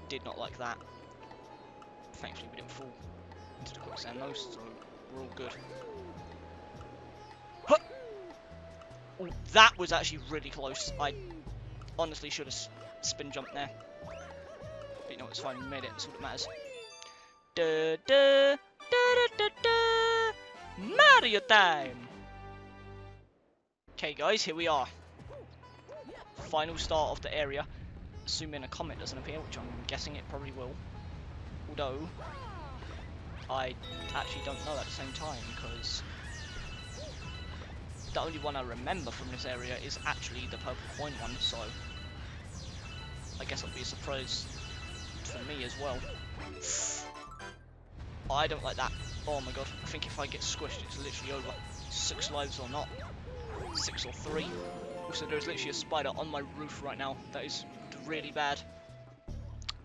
Did not like that. Thankfully we didn't fall into the quicksand though, so we're all good. Huh! Oh, that was actually really close. I honestly should have spin jumped there. But you know, it's fine, we made it, that's all that matters. Da, da, da, da, da, da. Mario time! Okay guys, here we are. Final start of the area. Assuming a comet doesn't appear, which I'm guessing it probably will. Although, I actually don't know at the same time, because the only one I remember from this area is actually the purple coin one, so I guess it'll be a surprise for me as well. I don't like that. Oh my god, I think if I get squished it's literally over. 6 lives or not. 6 or 3. Also, there's literally a spider on my roof right now. That is really bad.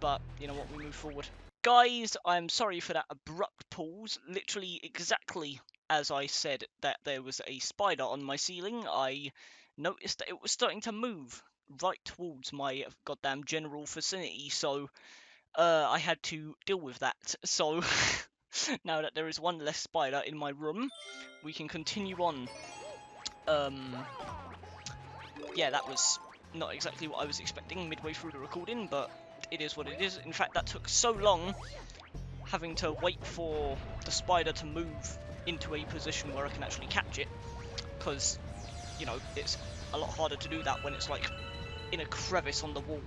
But, you know what, we move forward. Guys, I'm sorry for that abrupt pause. Literally exactly as I said that there was a spider on my ceiling, I noticed that it was starting to move right towards my goddamn general vicinity, so I had to deal with that. So, now that there is one less spider in my room, we can continue on. Yeah, that was not exactly what I was expecting midway through the recording, but it is what it is. In fact, that took so long, having to wait for the spider to move into a position where I can actually catch it, because, you know, it's a lot harder to do that when it's, like, in a crevice on the wall,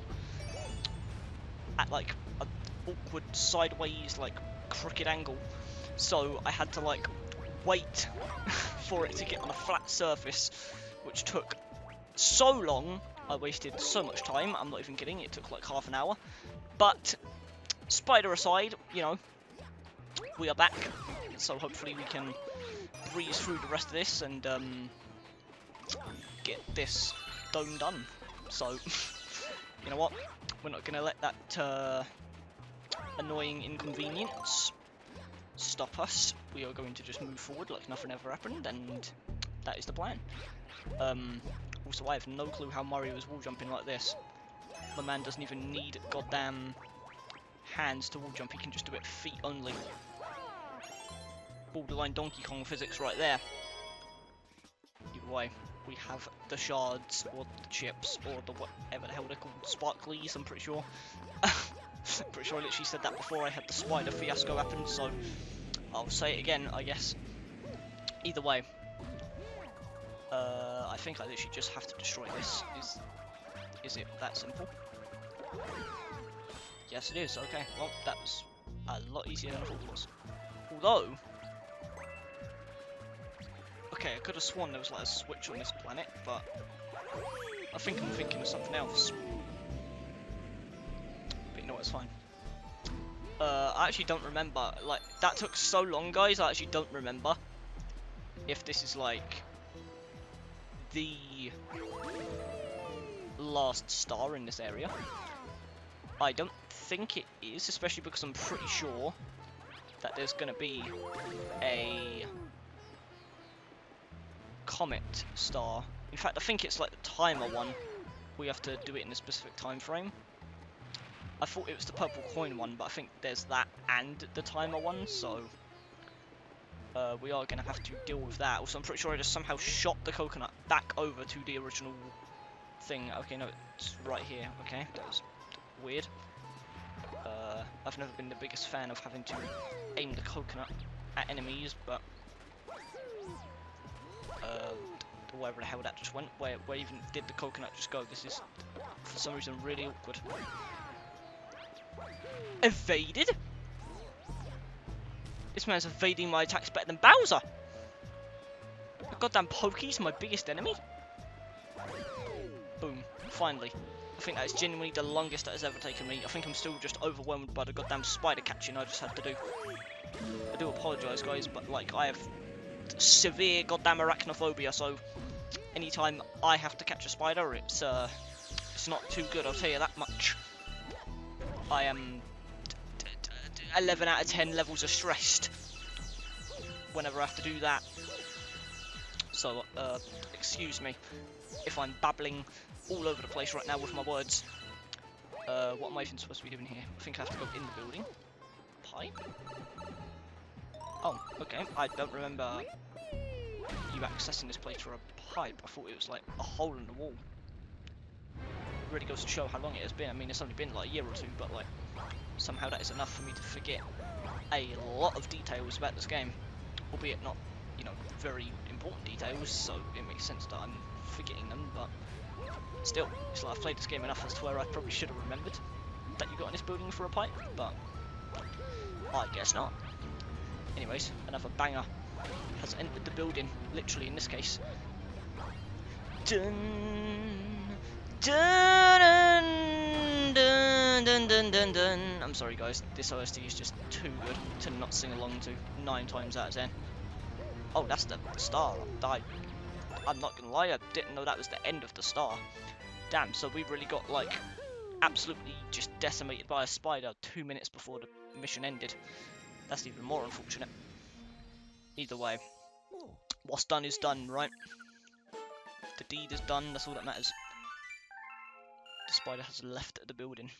at, like, a awkward sideways, like, crooked angle. So I had to, like, wait for it to get on a flat surface, which took so long. I wasted so much time, I'm not even kidding, it took like half an hour. But, spider aside, you know, we are back, so hopefully we can breeze through the rest of this and get this dome done. So, you know what, we're not going to let that annoying inconvenience stop us. We are going to just move forward like nothing ever happened, and that is the plan. Also, I have no clue how Mario is wall jumping like this. The man doesn't even need goddamn hands to wall jump, he can just do it feet only. Borderline Donkey Kong physics right there. Either way, we have the shards, or the chips, or the whatever the hell they're called, sparklies, I'm pretty sure. Pretty sure I literally said that before I had the spider fiasco happen, so I'll say it again, I guess. Either way, I think I literally just have to destroy this. Is it that simple? Yes, it is. Okay, well, that was a lot easier than I thought it was. Although, okay, I could have sworn there was like a switch on this planet, but I think I'm thinking of something else. But you know what, it's fine. I actually don't remember, like, that took so long, guys, I actually don't remember if this is, like, the last star in this area. I don't think it is, especially because I'm pretty sure that there's going to be a comet star. In fact, I think it's like the timer one. We have to do it in a specific time frame. I thought it was the purple coin one, but I think there's that and the timer one, so we are going to have to deal with that. Also, I'm pretty sure I just somehow shot the coconut back over to the original thing. Okay, no, it's right here. Okay, that was weird. I've never been the biggest fan of having to aim the coconut at enemies, but wherever the hell that just went, where even did the coconut just go? This is, for some reason, really awkward. Evaded? This man's evading my attacks better than Bowser! The goddamn Pokey's my biggest enemy? Boom. Finally. I think that is genuinely the longest that has ever taken me. I think I'm still just overwhelmed by the goddamn spider catching I just had to do. I do apologise, guys, but, like, I have severe goddamn arachnophobia, so anytime I have to catch a spider, it's not too good, I'll tell you that much. I am 11 out of 10 levels of stressed whenever I have to do that. So, excuse me. if I'm babbling all over the place right now with my words. What am I even supposed to be doing here? I think I have to go in the building. Pipe? Oh, okay. I don't remember you accessing this place for a pipe. I thought it was like a hole in the wall. It really goes to show how long it has been. I mean, it's only been like a year or two, but like somehow that is enough for me to forget a lot of details about this game, albeit not, you know, very important details. So it makes sense that I'm forgetting them, but still, it's like I've played this game enough as to where I probably should have remembered that you got in this building for a pipe, but I guess not. Anyways, another banger has entered the building, literally in this case. Dun, dun, dun, dun, dun, dun, dun. I'm sorry guys, this OST is just too good to not sing along to 9 times out of 10. Oh, that's the star. I'm not gonna lie, I didn't know that was the end of the star. Damn, so we really got like absolutely just decimated by a spider 2 minutes before the mission ended. That's even more unfortunate. Either way, what's done is done, right? The deed is done, that's all that matters. The spider has left the building.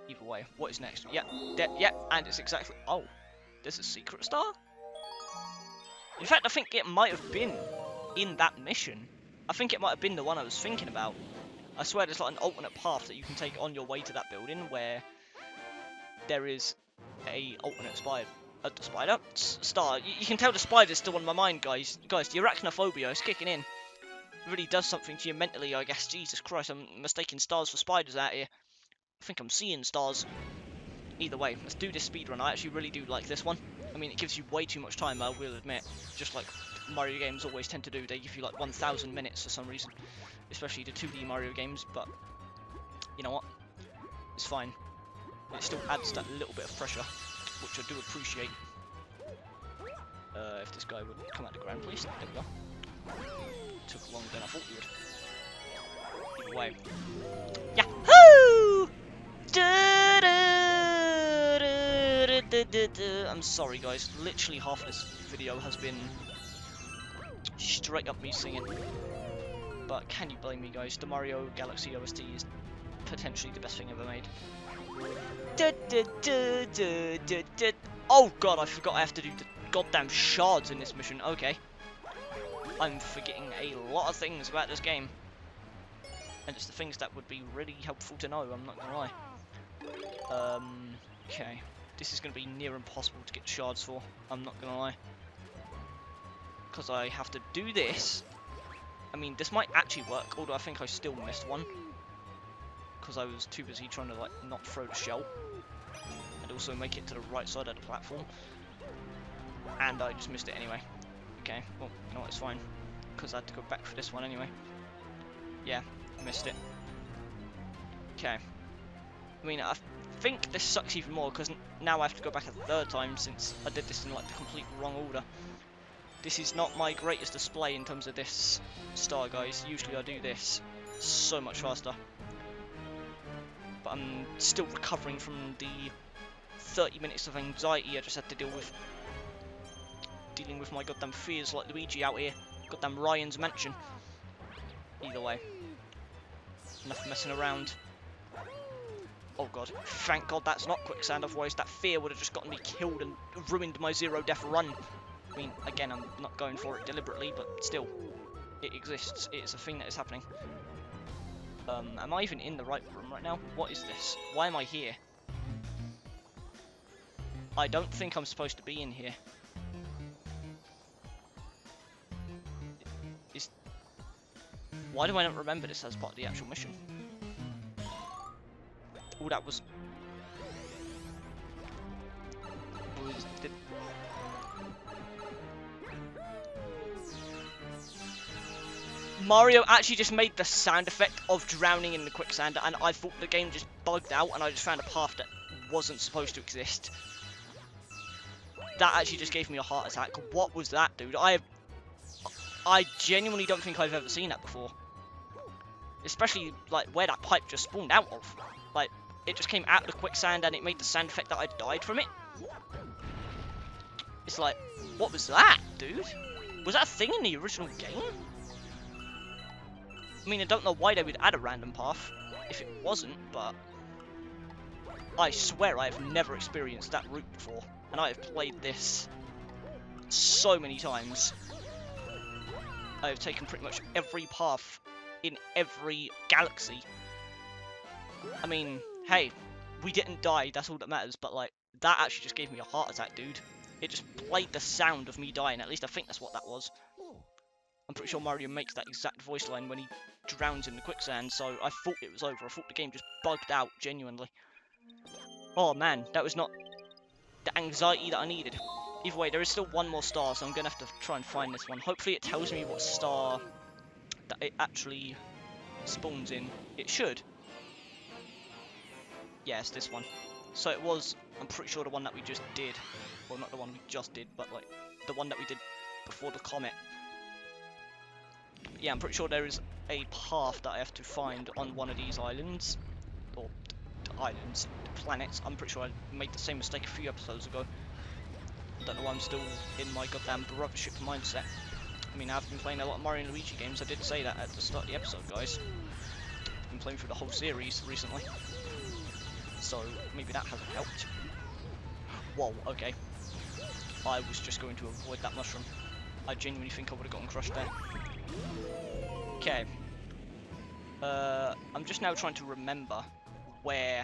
Either way, what is next? Yeah, and it's exactly... Oh, there's a secret star? In fact, I think it might have been in that mission. I think it might have been the one I was thinking about. I swear there's like an alternate path that you can take on your way to that building where there is a alternate spider. Star. You can tell the spider's still on my mind, guys. Guys, the arachnophobia is kicking in. It really does something to you mentally, I guess. Jesus Christ, I'm mistaking stars for spiders out here. I think I'm seeing stars. Either way, let's do this speedrun. I actually really do like this one. I mean, it gives you way too much time, I will admit. Just like Mario games always tend to do. They give you like 1,000 minutes for some reason. Especially the 2D Mario games, but you know what? It's fine. It still adds that little bit of pressure, which I do appreciate. If this guy would come out the ground, please. There we go. Took longer than I thought he would. Either way. Yahoo! I'm sorry, guys. Literally half of this video has been straight up me singing. But can you blame me, guys? The Mario Galaxy OST is potentially the best thing ever made. Oh god, I forgot I have to do the goddamn shards in this mission. Okay. I'm forgetting a lot of things about this game. And it's the things that would be really helpful to know, I'm not gonna lie. Okay. This is gonna be near impossible to get shards for, I'm not gonna lie. Because I have to do this. I mean, this might actually work, although I think I still missed one. Because I was too busy trying to, like, not throw the shell. And also make it to the right side of the platform. And I just missed it anyway. Okay, well, you know what, it's fine. Because I had to go back for this one anyway. Yeah, missed it. Okay. I mean, I think this sucks even more, because now I have to go back a third time, since I did this in, like, the complete wrong order. This is not my greatest display in terms of this star, guys. Usually I do this so much faster. But I'm still recovering from the 30 minutes of anxiety I just had to deal with. Dealing with my goddamn fears like Luigi out here. Goddamn Ryan's mansion. Either way. Enough messing around. Oh god. Thank god that's not quicksand, otherwise that fear would have just gotten me killed and ruined my zero death run. I mean, again, I'm not going for it deliberately, but still. It exists. It is a thing that is happening. Am I even in the right room right now? What is this? Why am I here? I don't think I'm supposed to be in here. Why do I not remember this as part of the actual mission? Oh, that was... Mario actually just made the sound effect of drowning in the quicksand, and I thought the game just bugged out, and I just found a path that wasn't supposed to exist. That actually just gave me a heart attack. What was that, dude? I genuinely don't think I've ever seen that before. Especially, like, where that pipe just spawned out of. Like, it just came out of the quicksand, and it made the sound effect that I died from it. It's like, what was that, dude? Was that a thing in the original game? I mean, I don't know why they would add a random path if it wasn't, but I swear I have never experienced that route before, and I have played this so many times. I have taken pretty much every path in every galaxy. I mean, hey, we didn't die, that's all that matters, but like, that actually just gave me a heart attack, dude. It just played the sound of me dying, at least I think that's what that was. I'm pretty sure Mario makes that exact voice line when he drowns in the quicksand, so I thought it was over. I thought the game just bugged out, genuinely. Oh man, that was not the anxiety that I needed. Either way, there is still one more star, so I'm going to have to try and find this one. Hopefully it tells me what star that it actually spawns in. It should. Yes, this one. So it was, I'm pretty sure, the one that we just did. Well, not the one we just did, but like the one that we did before the comet. Yeah, I'm pretty sure there is a path that I have to find on one of these islands. Or islands, planets. I'm pretty sure I made the same mistake a few episodes ago. I don't know why I'm still in my goddamn brothership mindset. I mean, I've been playing a lot of Mario and Luigi games. I did say that at the start of the episode, guys. I've been playing through the whole series recently. So, maybe that hasn't helped. Whoa, okay. I was just going to avoid that mushroom. I genuinely think I would have gotten crushed there. Okay. I'm just now trying to remember where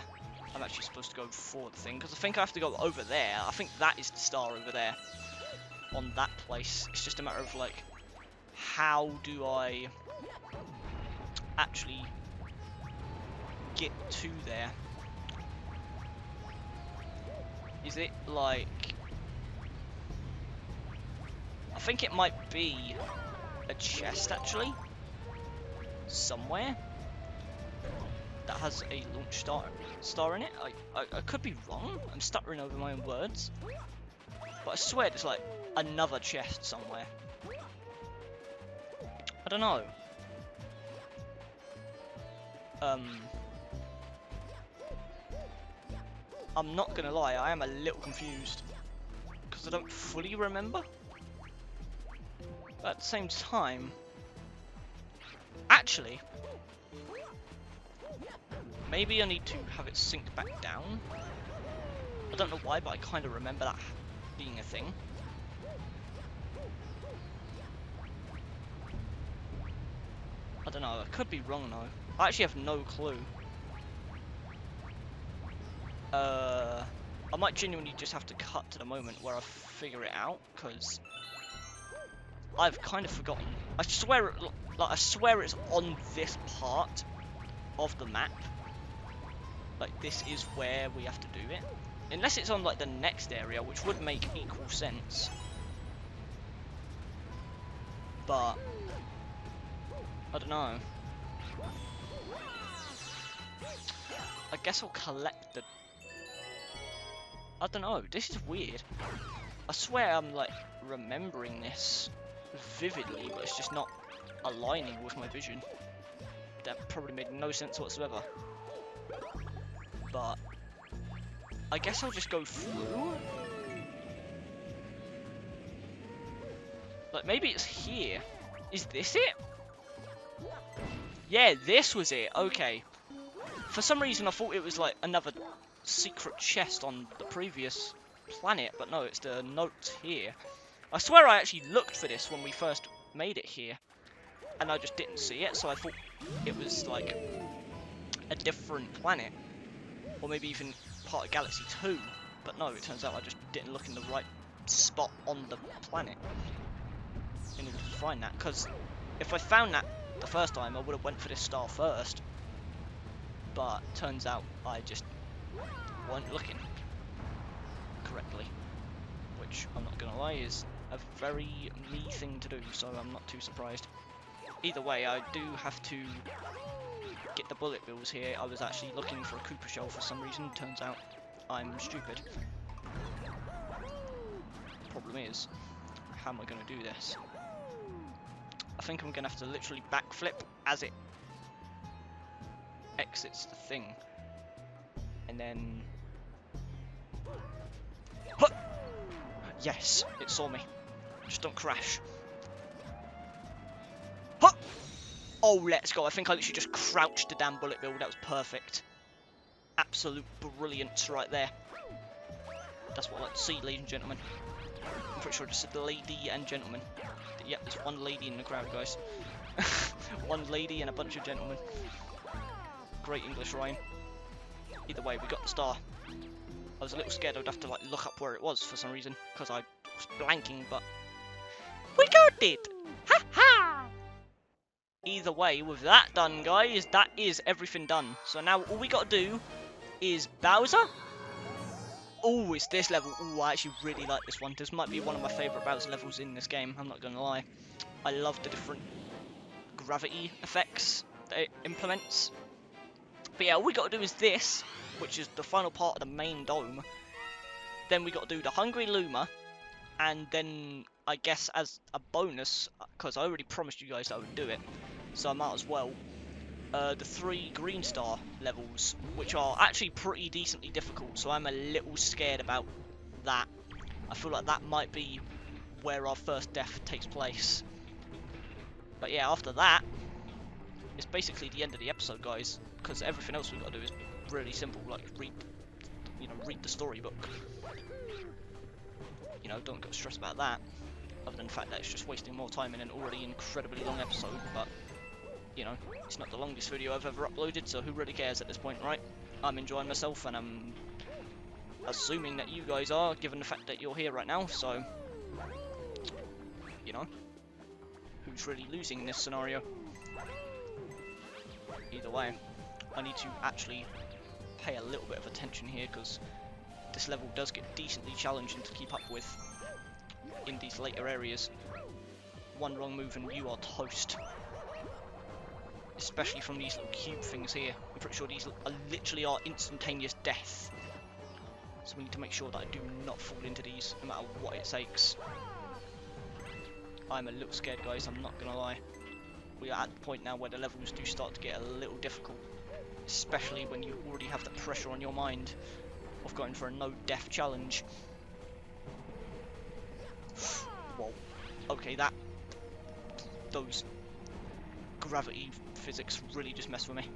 I'm actually supposed to go for the thing, because I think I have to go over there. I think that is the star over there, on that place. It's just a matter of, like, how do I actually get to there? Is it, like... I think it might be a chest, actually, somewhere, that has a launch star in it. I could be wrong. I'm stuttering over my own words. But I swear there's like another chest somewhere. I don't know. I'm not gonna lie, I am a little confused. Because I don't fully remember. But at the same time... Actually... Maybe I need to have it sink back down. I don't know why, but I kind of remember that being a thing. I don't know, I could be wrong though. I actually have no clue. I might genuinely just have to cut to the moment where I figure it out, because I've kind of forgotten. I swear it's on this part of the map. Like, this is where we have to do it. Unless it's on, like, the next area, which would make equal sense. But... I don't know. I guess I'll collect the... I don't know, this is weird. I swear I'm, like, remembering this vividly, but it's just not aligning with my vision. That probably made no sense whatsoever. But I guess I'll just go through. Like, maybe it's here. Is this it? Yeah, this was it. Okay. For some reason I thought it was like another secret chest on the previous planet, but no, it's the notes here. I swear I actually looked for this when we first made it here, and I just didn't see it, so I thought it was like a different planet. Or maybe even part of Galaxy 2. But no, it turns out I just didn't look in the right spot on the planet in order to find that. Because if I found that the first time, I would have went for this star first. But turns out I just weren't looking correctly. Which, I'm not going to lie, is a very me thing to do, so I'm not too surprised. Either way, I do have to get the bullet bills here. I was actually looking for a Koopa shell for some reason. Turns out I'm stupid. Problem is, how am I going to do this? I think I'm going to have to literally backflip as it exits the thing. And then... Huh! Yes, it saw me. Just don't crash. Huh! Oh, let's go. I think I literally just crouched the damn bullet bill. That was perfect. Absolute brilliance right there. That's what I like to see, ladies and gentlemen. I'm pretty sure I just said lady and gentlemen. Yep, there's one lady in the crowd, guys. One lady and a bunch of gentlemen. Great English, Ryan. Either way, we got the star. I was a little scared I'd have to like look up where it was for some reason, because I was blanking, but we got it! Ha ha! Either way, with that done, guys, that is everything done. So now all we got to do is Bowser. Oh, it's this level. Oh, I actually really like this one. This might be one of my favourite Bowser levels in this game, I'm not going to lie. I love the different gravity effects that it implements. But yeah, all we got to do is this, which is the final part of the main dome. Then we got to do the Hungry Luma, and then I guess as a bonus, because I already promised you guys that I would do it, so I might as well, the 3 green star levels, which are actually pretty decently difficult, so I'm a little scared about that. I feel like that might be where our first death takes place. But yeah, after that, it's basically the end of the episode, guys, because everything else we've got to do is really simple, like read the storybook. You know, don't get stressed about that, other than the fact that it's just wasting more time in an already incredibly long episode, but, you know, it's not the longest video I've ever uploaded, so who really cares at this point, right? I'm enjoying myself, and I'm assuming that you guys are, given the fact that you're here right now, so, you know, who's really losing in this scenario? Either way, I need to actually pay a little bit of attention here, because this level does get decently challenging to keep up with in these later areas. One wrong move and you are toast. Especially from these little cube things here. I'm pretty sure these literally are instantaneous death. So we need to make sure that I do not fall into these, no matter what it takes. I'm a little scared, guys, I'm not gonna lie. We are at the point now where the levels do start to get a little difficult. Especially when you already have the pressure on your mind of going for a no-death challenge. Whoa. Okay, those gravity physics really just mess with me.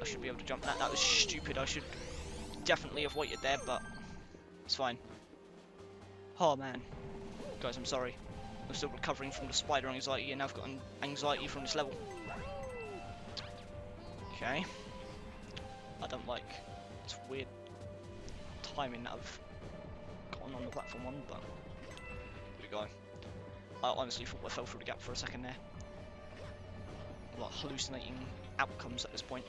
I should be able to jump that. That was stupid. I should definitely have waited there, but it's fine. Oh man. Guys, I'm sorry. I'm still recovering from the spider anxiety, and I've got anxiety from this level. Okay. I don't like this weird timing that I've gotten on the platform one, but here we go. I honestly thought I fell through the gap for a second there. I'm like hallucinating outcomes at this point.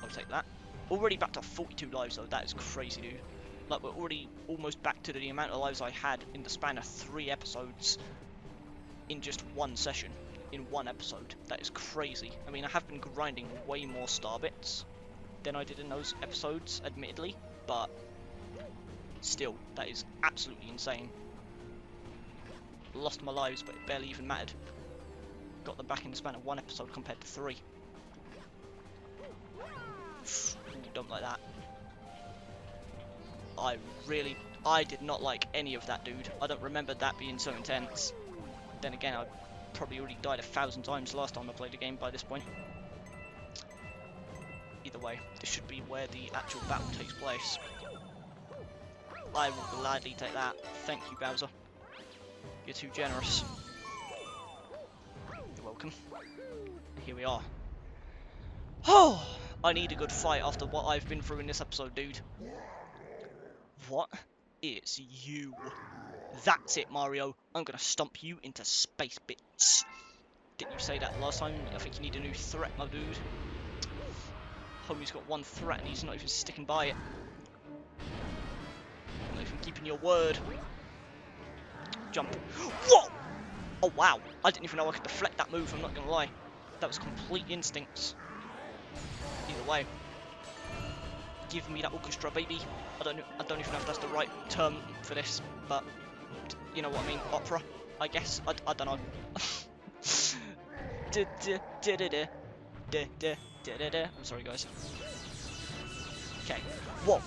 I'll take that. Already back to 42 lives though, that is crazy, dude. Like, we're already almost back to the amount of lives I had in the span of 3 episodes in just one session, in one episode. That is crazy. I mean, I have been grinding way more star bits than I did in those episodes, admittedly, but still, that is absolutely insane. Lost my lives, but it barely even mattered. Got them back in the span of 1 episode compared to 3. Ooh, don't like that. I did not like any of that, dude. I don't remember that being so intense. Then again, I probably already died 1,000 times last time I played the game by this point. Either way, this should be where the actual battle takes place. I will gladly take that. Thank you, Bowser. You're too generous. You're welcome. Here we are. Oh, I need a good fight after what I've been through in this episode, dude. What? It's you. That's it, Mario. I'm gonna stomp you into space bits. Didn't you say that last time? I think you need a new threat, my dude. Homie's got one threat and he's not even sticking by it. Not even keeping your word. Jump. Whoa! Oh wow, I didn't even know I could deflect that move, I'm not gonna lie. That was complete instincts. Either way. Give me that orchestra, baby. I don't even know if that's the right term for this, but you know what I mean. Opera, I guess. I don't know. I'm sorry, guys. Okay. Whoa.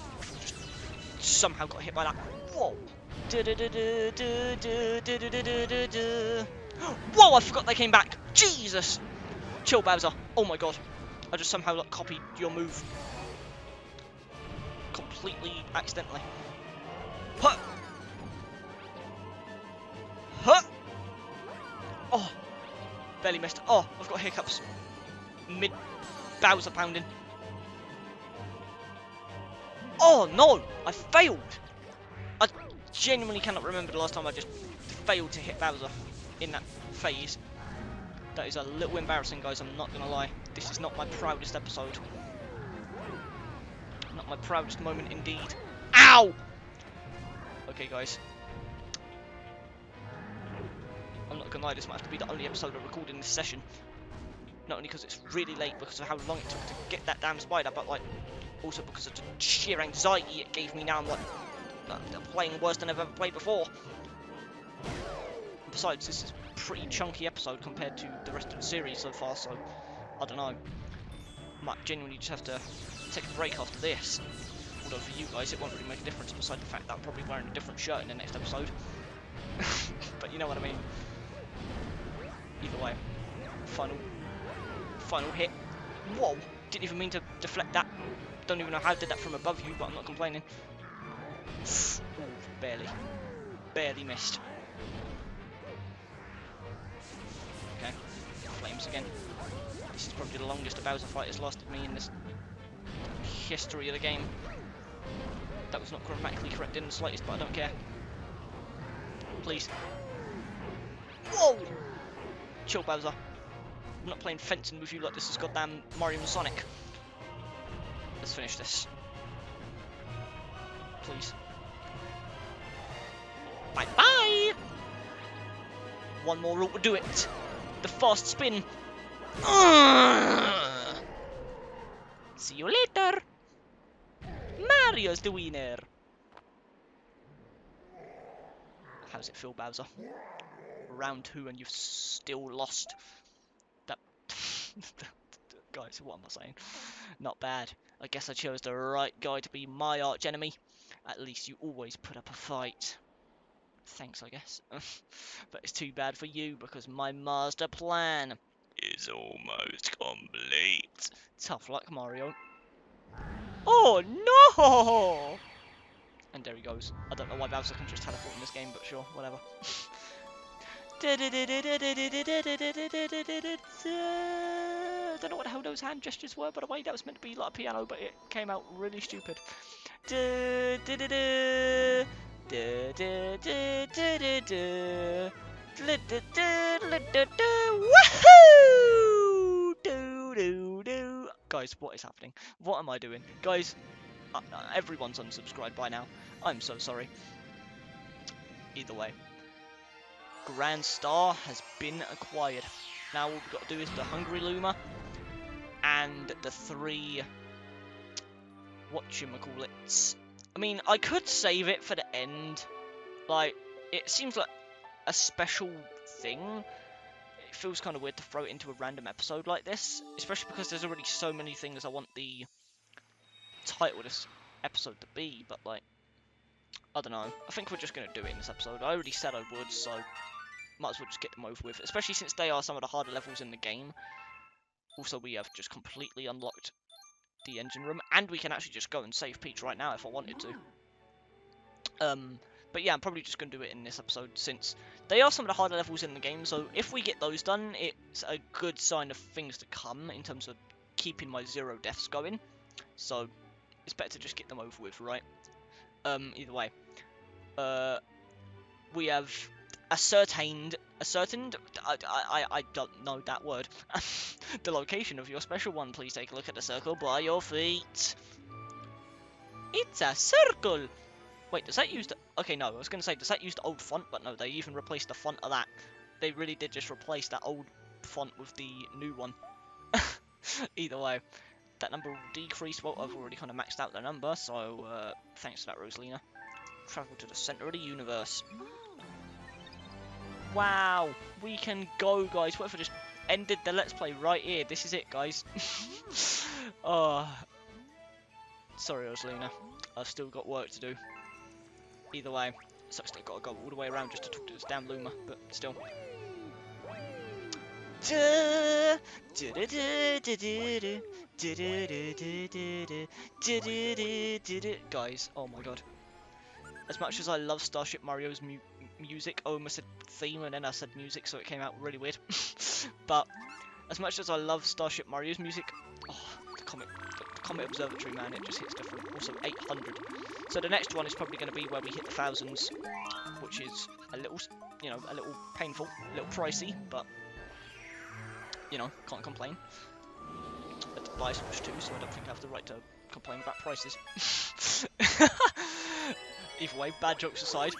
Just somehow got hit by that. Whoa. Whoa, I forgot they came back. Jesus. Chill, Bowser. Oh my god. I just somehow like copied your move. Completely accidentally. Huh. Huh. Oh. Barely missed. Oh, I've got hiccups. Mid Bowser pounding. Oh no! I failed! I genuinely cannot remember the last time I just failed to hit Bowser in that phase. That is a little embarrassing, guys, I'm not gonna lie. This is not my proudest episode. Not my proudest moment indeed. Ow! Okay, guys. I'm not gonna lie, this might have to be the only episode I record in this session. Not only because it's really late because of how long it took to get that damn spider, but like also because of the sheer anxiety it gave me now. I'm like playing worse than I've ever played before. Besides, this is a pretty chunky episode compared to the rest of the series so far, so I don't know. Might genuinely just have to take a break after this. Although for you guys, it won't really make a difference, besides the fact that I'm probably wearing a different shirt in the next episode. But you know what I mean. Either way, final hit. Whoa! Didn't even mean to deflect that. Don't even know how I did that from above you, but I'm not complaining. Ooh, barely missed. Okay, flames again. This is probably the longest a Bowser fight has lasted me in this history of the game. That was not grammatically correct in the slightest, but I don't care. Please. Whoa! Chill, Bowser. I'm not playing fencing with you like this is goddamn Mario and Sonic. Let's finish this. Please. Bye-bye! One more route to do it. The fast spin. See you later. Mario's the winner. How's it feel, Bowser? Round 2 and you've still lost. That... Guys, what am I saying? Not bad. I guess I chose the right guy to be my arch enemy. At least you always put up a fight. Thanks, I guess. But it's too bad for you because my master plan is almost complete. Tough luck, Mario. Oh no! And there he goes. I don't know why Bowser can just teleport in this game, but sure, whatever. I don't know what the hell those hand gestures were, by the way. That was meant to be like a piano, but it came out really stupid. Woohoo! Guys, what is happening? What am I doing? Guys, everyone's unsubscribed by now. I'm so sorry. Either way. Grand Star has been acquired. Now all we've got to do is the Hungry Luma and the 3 whatchamacallits. I mean, I could save it for the end. Like, it seems like a special thing. It feels kind of weird to throw it into a random episode like this, especially because there's already so many things I want the title of this episode to be, but like, I don't know. I think we're just going to do it in this episode. I already said I would, so might as well just get them over with, especially since they are some of the harder levels in the game. Also, we have just completely unlocked the engine room, and we can actually just go and save Peach right now if I wanted to. But yeah, I'm probably just going to do it in this episode, since they are some of the harder levels in the game, so if we get those done, it's a good sign of things to come, in terms of keeping my 0 deaths going. So, it's better to just get them over with, right? Either way. We have ascertained, I don't know that word, the location of your special one. Please take a look at the circle by your feet. It's a circle! Wait, does that use the... Okay, no, I was going to say, does that use the old font? But no, they even replaced the font of that. They really did just replace that old font with the new one. Either way, that number will decrease. Well, I've already kind of maxed out the number, so thanks for that, Rosalina. Travel to the center of the universe. Wow, we can go, guys. What if I just ended the Let's Play right here? This is it, guys. Oh, sorry, Rosalina. I've still got work to do. Either way, so I've still got to go all the way around just to talk to this damn Luma, but still. Guys, oh my god. As much as I love Starship Mario's music, I almost said theme and then I said music, so it came out really weird. But as much as I love Starship Mario's music, oh, the Comet Observatory, man, it just hits different. Also 800. So the next one is probably going to be where we hit the thousands, which is a little, you know, a little painful, a little pricey, but you know, can't complain. I had to buy Switch 2, so I don't think I have the right to complain about prices. Either way, bad jokes aside,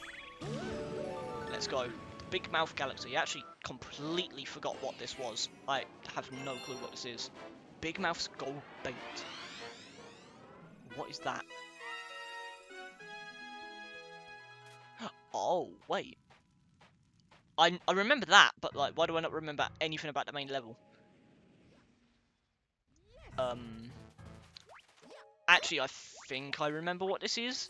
let's go. Big Mouth Galaxy. I actually completely forgot what this was. I have no clue what this is. Big Mouth's Gold Bait. What is that? Oh, wait. I remember that, but like, why do I not remember anything about the main level? Actually, I think I remember what this is.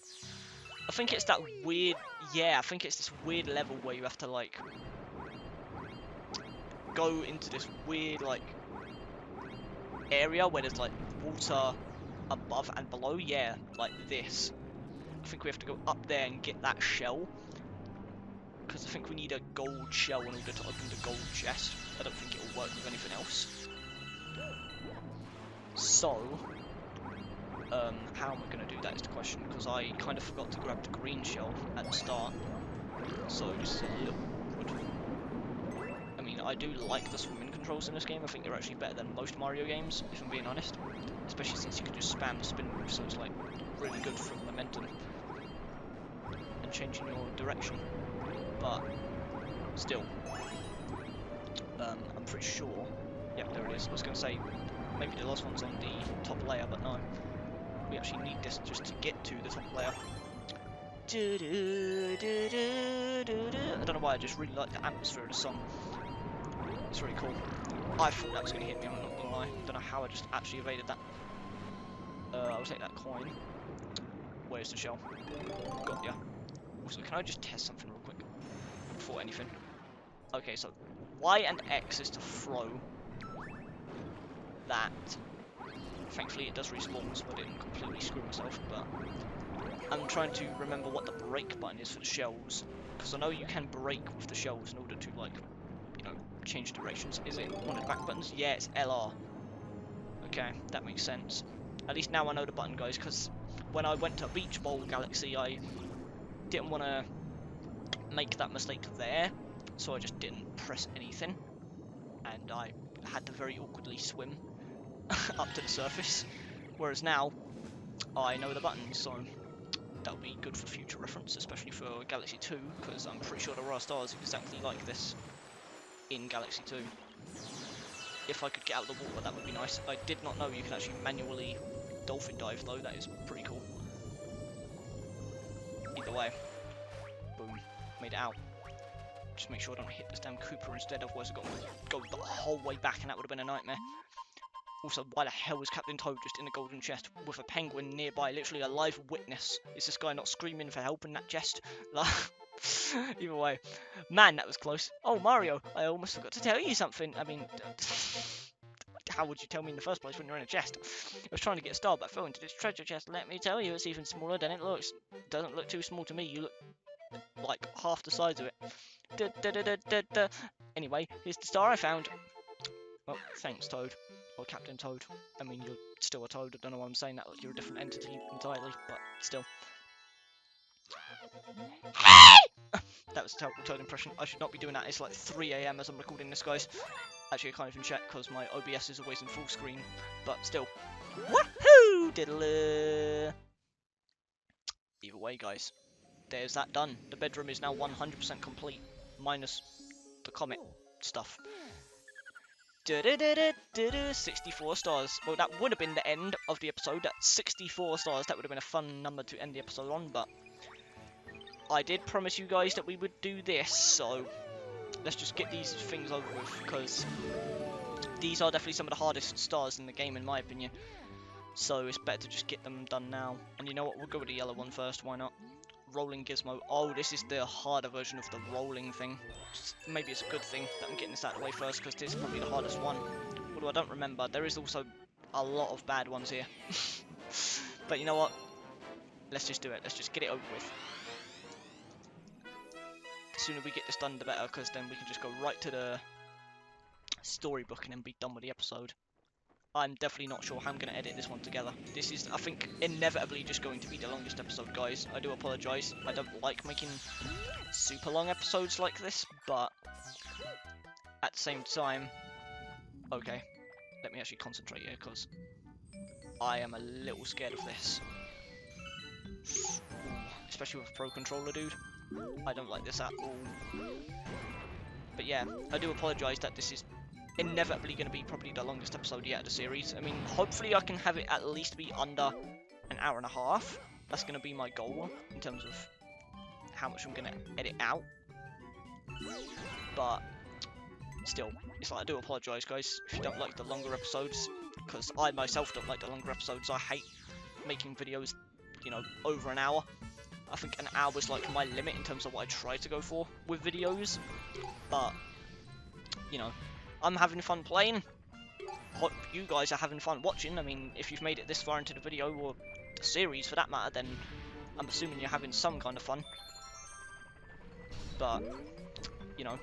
I think it's that weird, yeah, I think it's this weird level where you have to, like, go into this weird, like, area where there's, like, water above and below, yeah, like this. I think we have to go up there and get that shell, because I think we need a gold shell in order to open the gold chest. I don't think it will work with anything else. So, how am I going to do that is the question, because I kind of forgot to grab the green shell at the start, so this is a little awkward. I mean, I do like the swimming controls in this game. I think they're actually better than most Mario games, if I'm being honest, especially since you can just spam the spin move, so it's like really good for momentum and changing your direction, but still, I'm pretty sure, yep, there it is. I was going to say, maybe the last one's on the top layer, but no. We actually need this just to get to the top layer. I don't know why, I just really like the atmosphere of the song. It's really cool. I thought that was going to hit me, I'm not going to lie. Don't know how I just actually evaded that. I'll take that coin. Where's the shell? Got ya. Also, can I just test something real quick? Before anything. Okay, so Y and X is to throw that. Thankfully it does respawn, so I didn't completely screw myself, but I'm trying to remember what the brake button is for the shells, because I know you can brake with the shells in order to, like, you know, change directions. Is it one of the back buttons? Yeah, it's LR. Okay, that makes sense. At least now I know the button, guys, because when I went to Beach Bowl Galaxy, I didn't want to make that mistake there, so I just didn't press anything, and I had to very awkwardly swim up to the surface, whereas now I know the buttons, so that'll be good for future reference, especially for Galaxy 2, because I'm pretty sure there are stars exactly like this in Galaxy 2. If I could get out of the water, that would be nice. I did not know you can actually manually dolphin dive, though. That is pretty cool. Either way, boom, made it out. Just make sure I don't hit this damn Cooper instead, otherwise I've got to go the whole way back, and that would have been a nightmare. Also, why the hell is Captain Toad just in the golden chest with a penguin nearby, literally a live witness? Is this guy not screaming for help in that chest? Either way. Man, that was close. Oh, Mario, I almost forgot to tell you something. I mean, how would you tell me in the first place when you're in a chest? I was trying to get a star, but I fell into this treasure chest. Let me tell you, it's even smaller than it looks. Doesn't look too small to me. You look like half the size of it. Anyway, here's the star I found. Well, thanks, Toad. Or Captain Toad. I mean, you're still a Toad. I don't know why I'm saying that. Like, you're a different entity entirely, but still. That was a terrible Toad impression. I should not be doing that. It's like 3 AM as I'm recording this, guys. Actually, I can't even check because my OBS is always in full screen. But still. Woohoo! Diddle. Either way, guys. There's that done. The bedroom is now 100% complete. Minus the comet stuff. 64 stars. Well, that would have been the end of the episode at 64 stars. That would have been a fun number to end the episode on, but I did promise you guys that we would do this, so let's just get these things over with, because these are definitely some of the hardest stars in the game, in my opinion. So it's better to just get them done now. And you know what? We'll go with the yellow one first. Why not? rolling gizmo. Oh, this is the harder version of the rolling thing. Maybe it's a good thing that I'm getting this out of the way first, because this is probably the hardest one. Although I don't remember, there is also a lot of bad ones here. But you know what? Let's just do it. Let's just get it over with. The sooner we get this done, the better, because then we can just go right to the storybook and then be done with the episode. I'm definitely not sure how I'm going to edit this one together. This is, I think, inevitably just going to be the longest episode, guys. I do apologise. I don't like making super long episodes like this, but at the same time... Okay, let me actually concentrate here, because I am a little scared of this. Ooh, especially with a pro controller, dude. I don't like this at all. But yeah, I do apologise that this is inevitably going to be probably the longest episode yet of the series. I mean, hopefully I can have it at least be under an hour and a half. That's going to be my goal in terms of how much I'm going to edit out. But still, it's like, I do apologise, guys, if you don't like the longer episodes, because I myself don't like the longer episodes. I hate making videos, you know, over an hour. I think an hour is like my limit in terms of what I try to go for with videos. But, you know, I'm having fun playing. Hope you guys are having fun watching. I mean, if you've made it this far into the video, or the series for that matter, then I'm assuming you're having some kind of fun. But, you know,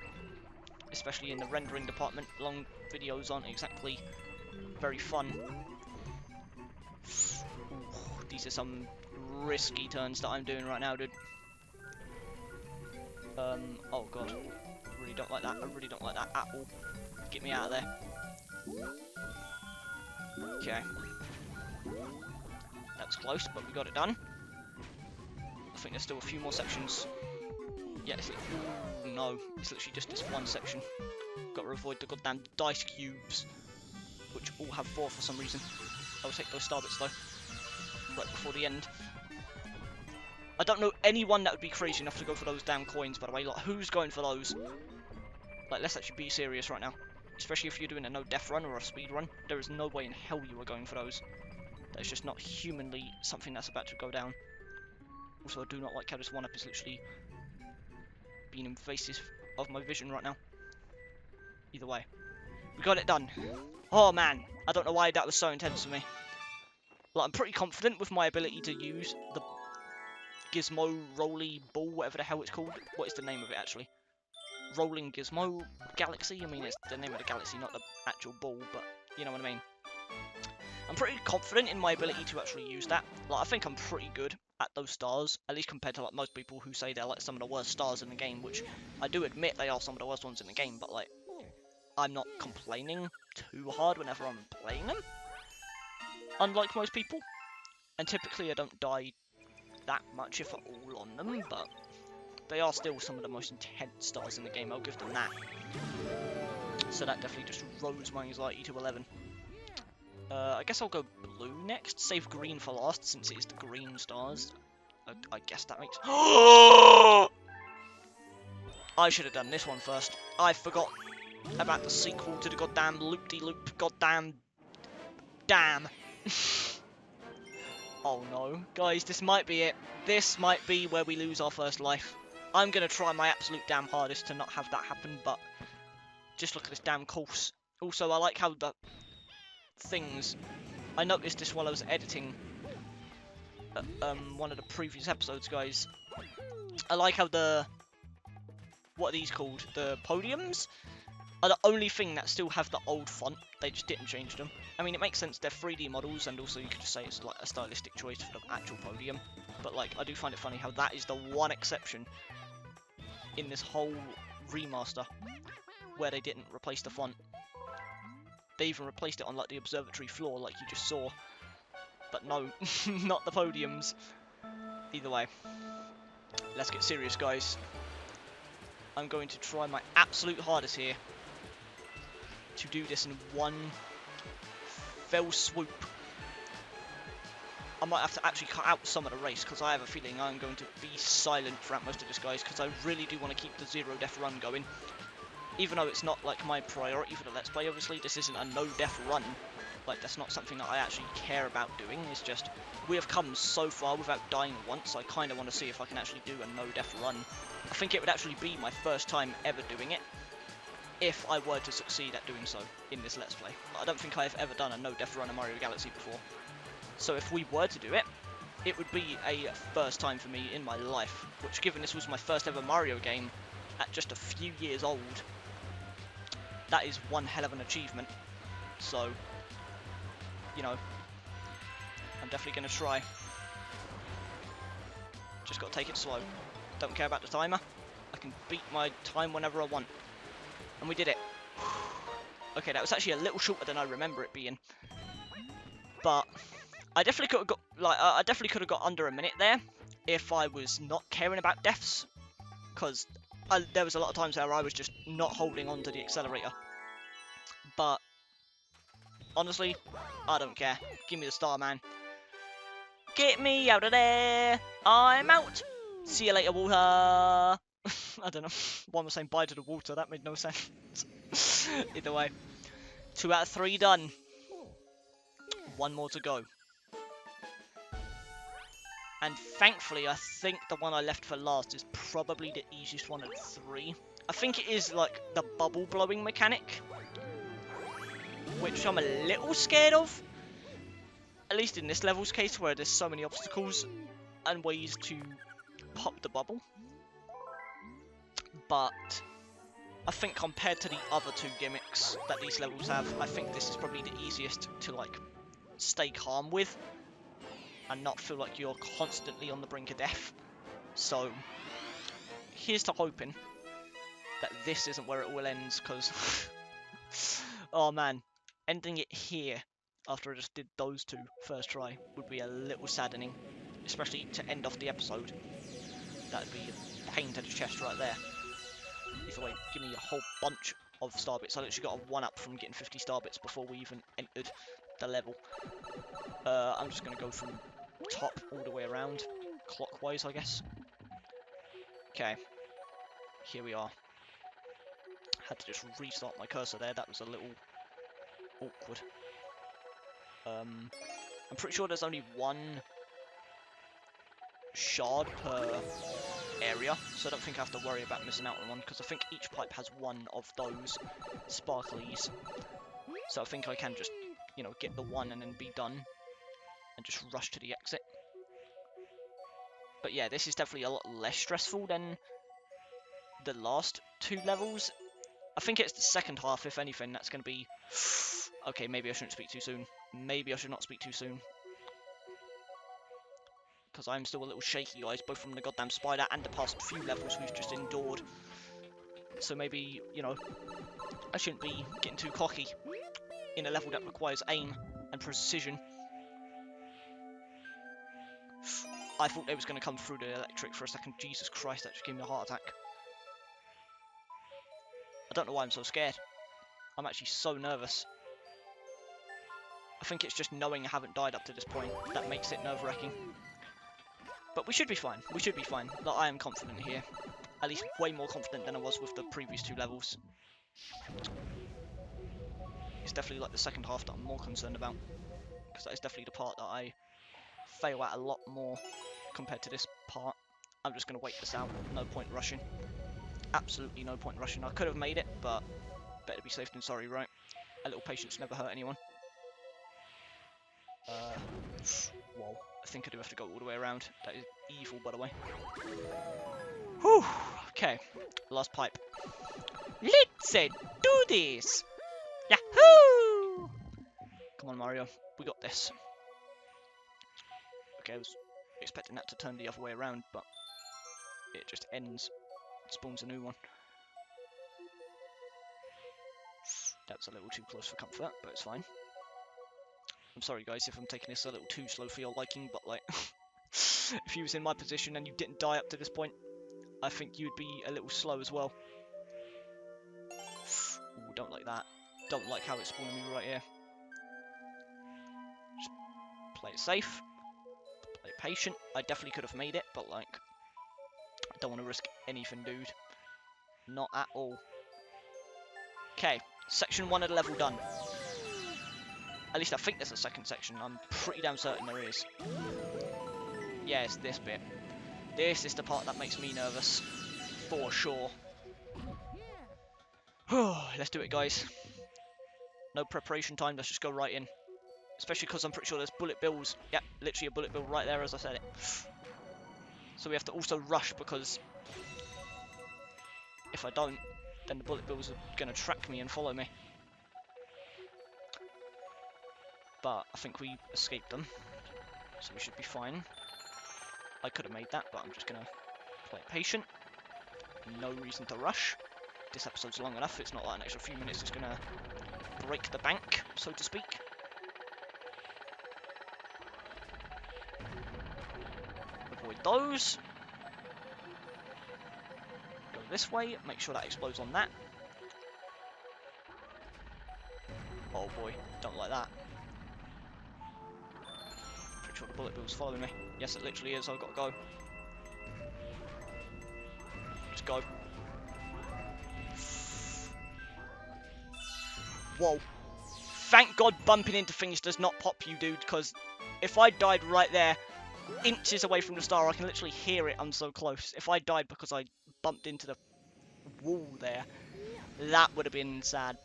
especially in the rendering department, long videos aren't exactly very fun. Ooh, these are some risky turns that I'm doing right now, dude. Oh god. I really don't like that. I really don't like that at all. Get me out of there. Okay. That's close, but we got it done. I think there's still a few more sections. Yeah, ooh, no. It's literally just this one section. Got to avoid the goddamn dice cubes, which all have 4 for some reason. I'll take those star bits though. Right before the end. I don't know anyone that would be crazy enough to go for those damn coins, by the way. Like, who's going for those? Like, let's actually be serious right now. Especially if you're doing a no-death run or a speed run. There is no way in hell you are going for those. That is just not humanly something that's about to go down. Also, I do not like how this 1-up is literally being invasive of my vision right now. Either way. We got it done. Oh, man. I don't know why that was so intense for me. Like, I'm pretty confident with my ability to use the Gizmo Rolly Ball, whatever the hell it's called. What is the name of it, actually? Rolling Gizmo Galaxy? I mean, it's the name of the galaxy, not the actual ball, but you know what I mean. I'm pretty confident in my ability to actually use that. Like, I think I'm pretty good at those stars, at least compared to like most people who say they're like some of the worst stars in the game, which I do admit they are some of the worst ones in the game, but like, I'm not complaining too hard whenever I'm playing them, unlike most people. And typically I don't die that much, if at all, on them, but they are still some of the most intense stars in the game, I'll give them that. So that definitely just rose my anxiety to 11. I guess I'll go blue next, save green for last, since it is the green stars. I guess that makes... I should have done this one first. I forgot about the sequel to the goddamn loop-de-loop goddamn... Damn. Oh no. Guys, this might be it. This might be where we lose our first life. I'm going to try my absolute damn hardest to not have that happen, but just look at this damn course. Also, I like how the things... I noticed this while I was editing one of the previous episodes, guys. I like how the... What are these called? The podiums are the only thing that still have the old font. They just didn't change them. I mean, it makes sense. They're 3D models, and also you could just say it's like a stylistic choice for the actual podium. But like, I do find it funny how that is the one exception in this whole remaster where they didn't replace the font. They even replaced it on like the observatory floor, like you just saw. But no, not the podiums. Either way, let's get serious, guys. I'm going to try my absolute hardest here to do this in one fell swoop. I might have to actually cut out some of the race, because I have a feeling I'm going to be silent throughout most of this, guys, because I really do want to keep the zero death run going. even though it's not like my priority for the Let's Play, obviously, this isn't a no-death run. Like, that's not something that I actually care about doing. It's just, we have come so far without dying once, I kind of want to see if I can actually do a no-death run. I think it would actually be my first time ever doing it, if I were to succeed at doing so in this Let's Play. I don't think I've ever done a no-death run in Mario Galaxy before. So if we were to do it, it would be a first time for me in my life, which, given this was my first ever Mario game at just a few years old, that is one hell of an achievement. So, you know, I'm definitely going to try. Just got to take it slow. Don't care about the timer. I can beat my time whenever I want. And we did it. Okay, that was actually a little shorter than I remember it being. But I definitely could have got, like, I definitely could have got under a minute there if I was not caring about deaths. Because there was a lot of times where I was just not holding on to the accelerator. But honestly, I don't care. Give me the star, man. Get me out of there. I'm out. See you later, water. I don't know. One was saying bye to the water. That made no sense. Either way. 2 out of 3 done. 1 more to go. And thankfully, I think the one I left for last is probably the easiest one of the 3. I think it is like the bubble blowing mechanic, which I'm a little scared of. At least in this level's case, where there's so many obstacles and ways to pop the bubble. But I think compared to the other 2 gimmicks that these levels have, I think this is probably the easiest to, like, stay calm with and not feel like you're constantly on the brink of death. So here's to hoping that this isn't where it all ends, because oh man, ending it here after I just did those 2 first try would be a little saddening, especially to end off the episode. That'd be a pain to the chest right there. Either way, give me a whole bunch of star bits. I literally got a 1-up from getting 50 star bits before we even entered the level. I'm just going to go from top all the way around, clockwise, I guess. Okay, here we are. Had to just restart my cursor there. That was a little awkward. I'm pretty sure there's only 1 shard per area, so I don't think I have to worry about missing out on one, because I think each pipe has 1 of those sparklies. So I think I can just, you know, get the 1 and then be done, and just rush to the exit. But yeah, this is definitely a lot less stressful than the last 2 levels. I think it's the second half, if anything, that's going to be... Okay, maybe I shouldn't speak too soon. Maybe I should not speak too soon. Because I'm still a little shaky, guys, both from the goddamn spider and the past few levels we've just endured. So maybe, you know, I shouldn't be getting too cocky in a level that requires aim and precision. I thought they was going to come through the electric for a second. Jesus Christ, that just gave me a heart attack. I don't know why I'm so scared. I'm actually so nervous. I think it's just knowing I haven't died up to this point that makes it nerve-wracking. But we should be fine. We should be fine. Like, I am confident here. At least way more confident than I was with the previous 2 levels. It's definitely like the second half that I'm more concerned about, because that is definitely the part that I fail at a lot more compared to this part. I'm just going to wait this out. No point rushing. Absolutely no point rushing. I could have made it, but better be safe than sorry, right? A little patience never hurt anyone. Whoa. I think I do have to go all the way around. That is evil, by the way. Whew. Okay. Last pipe. Let's do this! Yahoo! Come on, Mario. We got this. Okay, I was expecting that to turn the other way around, but it just ends. It spawns a new one. That's a little too close for comfort, but it's fine. I'm sorry, guys, if I'm taking this a little too slow for your liking, but, like, if you was in my position and you didn't die up to this point, I think you'd be a little slow as well. Ooh, don't like that. Don't like how it's spawning me right here. Just play it safe. Play it patient. I definitely could have made it, but, like, I don't want to risk anything, dude. Not at all. Okay, section 1 of the level done. At least I think there's a second section. I'm pretty damn certain there is. Yeah, it's this bit. This is the part that makes me nervous. For sure. Let's do it, guys. No preparation time, let's just go right in. Especially because I'm pretty sure there's bullet bills. Yep, literally a bullet bill right there as I said it. So we have to also rush because if I don't, then the bullet bills are going to track me and follow me. But I think we escaped them, so we should be fine. I could have made that, but I'm just going to play it patient. No reason to rush. This episode's long enough, it's not like an extra few minutes is going to break the bank, so to speak. Avoid those. Go this way, make sure that explodes on that. Oh boy, don't like that. Pretty sure the bullet bill's following me. Yes, it literally is, I've got to go. Just go. Whoa. Thank God bumping into things does not pop you, dude, because if I died right there, inches away from the star, I can literally hear it, I'm so close. If I died because I bumped into the wall there, that would have been sad.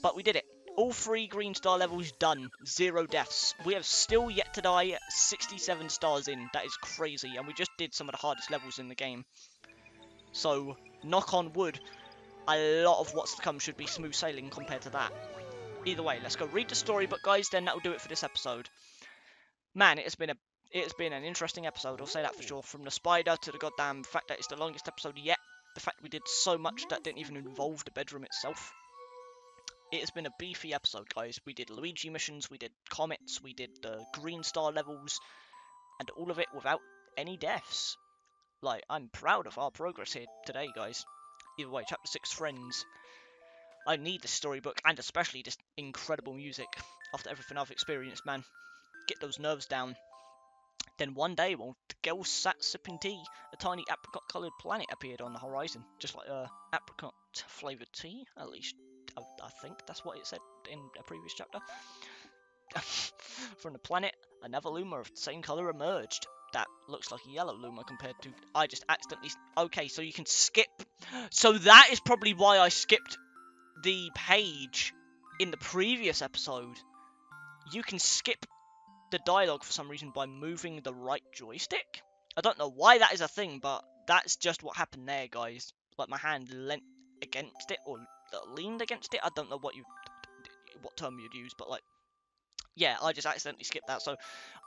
But we did it. All 3 green star levels done. 0 deaths. We have still yet to die 67 stars in. That is crazy. And we just did some of the hardest levels in the game. So, knock on wood, a lot of what's to come should be smooth sailing compared to that. Either way, let's go read the storybook, guys, then that'll do it for this episode. Man, it has been an interesting episode, I'll say that for sure. From the spider to the goddamn fact that it's the longest episode yet. The fact we did so much that didn't even involve the bedroom itself. It has been a beefy episode, guys. We did Luigi missions, we did comets, we did the green star levels, and all of it without any deaths. Like, I'm proud of our progress here today, guys. Either way, Chapter 6, Friends. I need this storybook, and especially this incredible music. After everything I've experienced, man. Get those nerves down. Then one day, while the girl sat sipping tea, a tiny apricot-coloured planet appeared on the horizon. Just like apricot-flavoured tea, at least. I think that's what it said in a previous chapter. From the planet, another Luma of the same colour emerged. That looks like a yellow Luma compared to... I just accidentally... Okay, so you can skip... So that is probably why I skipped the page in the previous episode. You can skip the dialogue for some reason by moving the right joystick. I don't know why that is a thing, but that's just what happened there, guys. Like, my hand leant against it, or leaned against it. I don't know what term you'd use, but like, yeah, I just accidentally skipped that. So,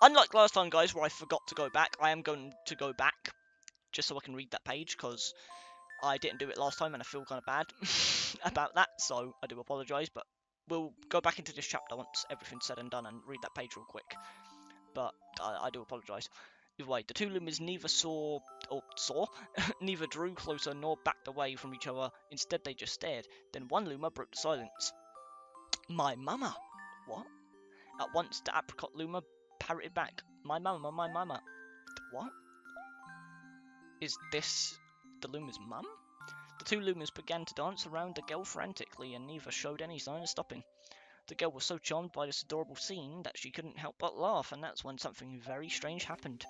unlike last time, guys, where I forgot to go back, I am going to go back just so I can read that page, because I didn't do it last time and I feel kind of bad about that, so I do apologise, but we'll go back into this chapter once everything's said and done and read that page real quick. But I do apologise. Either way, the two Lumas neither neither drew closer nor backed away from each other. Instead, they just stared. Then one Luma broke the silence. My mama. What? At once, the apricot Luma parroted back. My mama, my mama. What? Is this the Luma's mum? The two Lumas began to dance around the girl frantically, and neither showed any sign of stopping. The girl was so charmed by this adorable scene that she couldn't help but laugh, and that's when something very strange happened.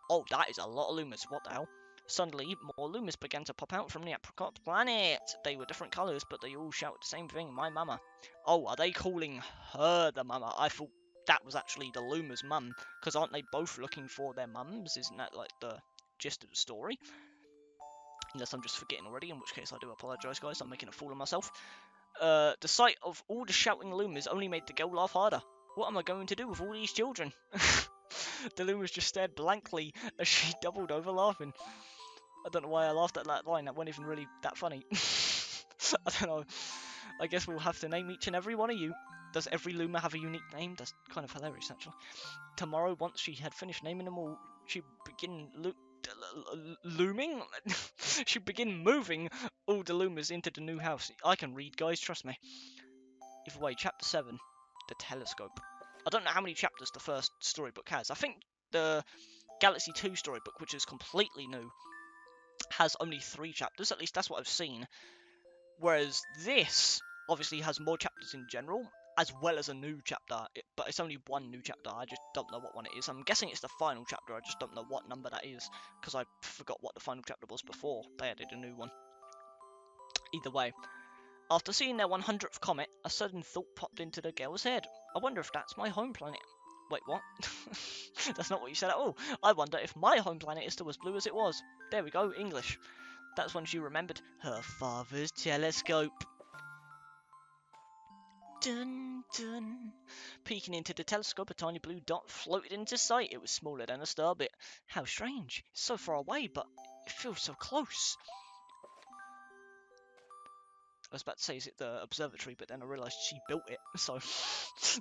Oh, that is a lot of Lumas, what the hell? Suddenly, more Lumas began to pop out from the apricot planet. They were different colours, but they all shouted the same thing, my mama. Oh, are they calling her the mama? I thought that was actually the Luma's mum, because aren't they both looking for their mums? Isn't that like the gist of the story? Unless I'm just forgetting already, in which case I do apologise, guys, I'm making a fool of myself. The sight of all the shouting Lumas only made the girl laugh harder. What am I going to do with all these children? The Lumas just stared blankly as she doubled over laughing. I don't know why I laughed at that line, that wasn't even really that funny. I don't know. I guess we'll have to name each and every one of you. Does every Luma have a unique name? That's kind of hilarious, actually. Tomorrow, once she had finished naming them all, she'd begin looming? She'd begin moving all the Lumas into the new house. I can read, guys, trust me. Either way, chapter 7, the telescope. I don't know how many chapters the first storybook has. I think the Galaxy 2 storybook, which is completely new, has only 3 chapters. At least that's what I've seen. Whereas this obviously has more chapters in general, as well as a new chapter, but it's only one new chapter. I just don't know what one it is. I'm guessing it's the final chapter. I just don't know what number that is, because I forgot what the final chapter was before they added a new one. Either way, after seeing their 100th comet, a sudden thought popped into the girl's head. I wonder if that's my home planet. Wait, what? That's not what you said at all. I wonder if my home planet is still as blue as it was. There we go, English. That's when she remembered her father's telescope. Dun, dun. Peeking into the telescope, a tiny blue dot floated into sight. It was smaller than a star bit. How strange. It's so far away, but it feels so close. I was about to say, is it the observatory, but then I realised she built it, so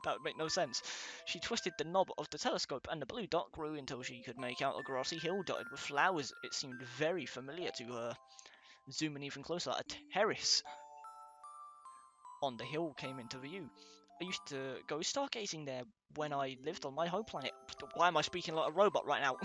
that would make no sense. She twisted the knob of the telescope, and the blue dot grew until she could make out a grassy hill dotted with flowers. It seemed very familiar to her. Zooming even closer, a terrace on the hill came into view. I used to go stargazing there when I lived on my home planet. Why am I speaking like a robot right now?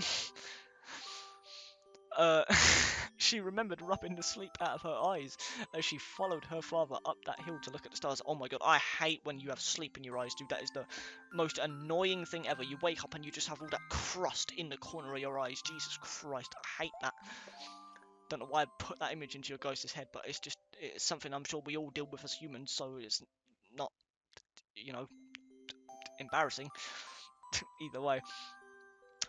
She remembered rubbing the sleep out of her eyes as she followed her father up that hill to look at the stars. Oh my god, I hate when you have sleep in your eyes, dude. That is the most annoying thing ever. You wake up and you just have all that crust in the corner of your eyes. Jesus Christ, I hate that. Don't know why I put that image into your guys' head, but it's something I'm sure we all deal with as humans, so it's not, you know, embarrassing. Either way.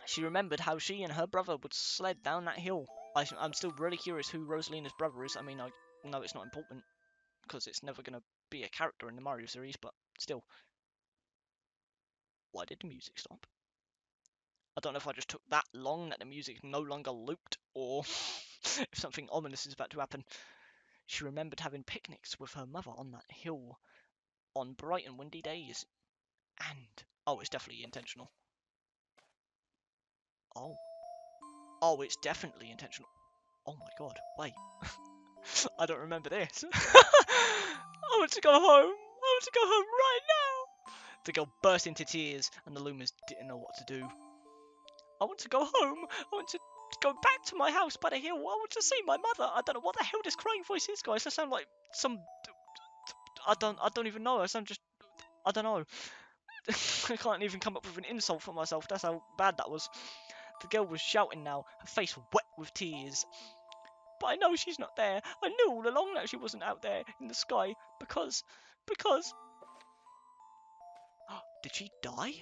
She remembered how she and her brother would sled down that hill. I'm still really curious who Rosalina's brother is. I mean, I know it's not important, because it's never going to be a character in the Mario series, but still. Why did the music stop? I don't know if I just took that long that the music no longer looped, or if something ominous is about to happen. She remembered having picnics with her mother on that hill on bright and windy days. And, oh, it's definitely intentional. Oh. Oh, it's definitely intentional. Oh my god, wait. I don't remember this. I want to go home. I want to go home right now. The girl burst into tears, and the Lumas didn't know what to do. I want to go home. I want to go back to my house by the hill. I want to see my mother. I don't know what the hell this crying voice is, guys. I sound like some. I don't even know. I sound just. I don't know. I can't even come up with an insult for myself. That's how bad that was. The girl was shouting now, her face wet with tears. But I know she's not there. I knew all along that she wasn't out there in the sky because. Did she die?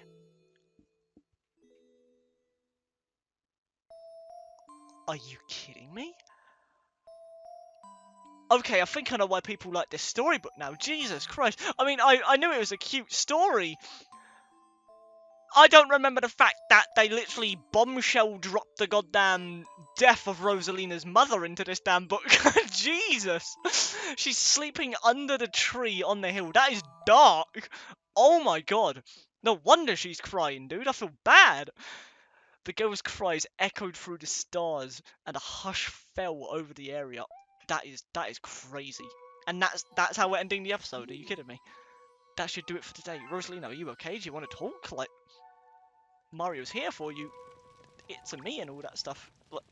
Are you kidding me? Okay, I think I know why people like this storybook now. Jesus Christ. I mean, I knew it was a cute story. I don't remember the fact that they literally bombshell dropped the goddamn death of Rosalina's mother into this damn book. Jesus. She's sleeping under the tree on the hill. That is dark. Oh my god. No wonder she's crying, dude. I feel bad. The girl's cries echoed through the stars, and a hush fell over the area. That is crazy. And that's how we're ending the episode. Are you kidding me? That should do it for today. Rosalina, are you okay? Do you want to talk? Like, Mario's here for you. It's a me and all that stuff. Like,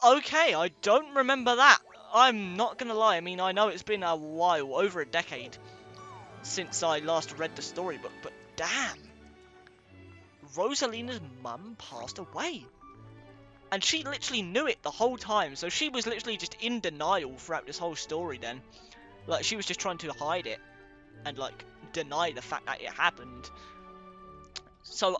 okay, I don't remember that. I'm not gonna lie. I mean, I know it's been a while, over a decade, since I last read the storybook, but damn. Rosalina's mum passed away. And she literally knew it the whole time, so she was literally just in denial throughout this whole story then. Like, she was just trying to hide it and, like, deny the fact that it happened. So,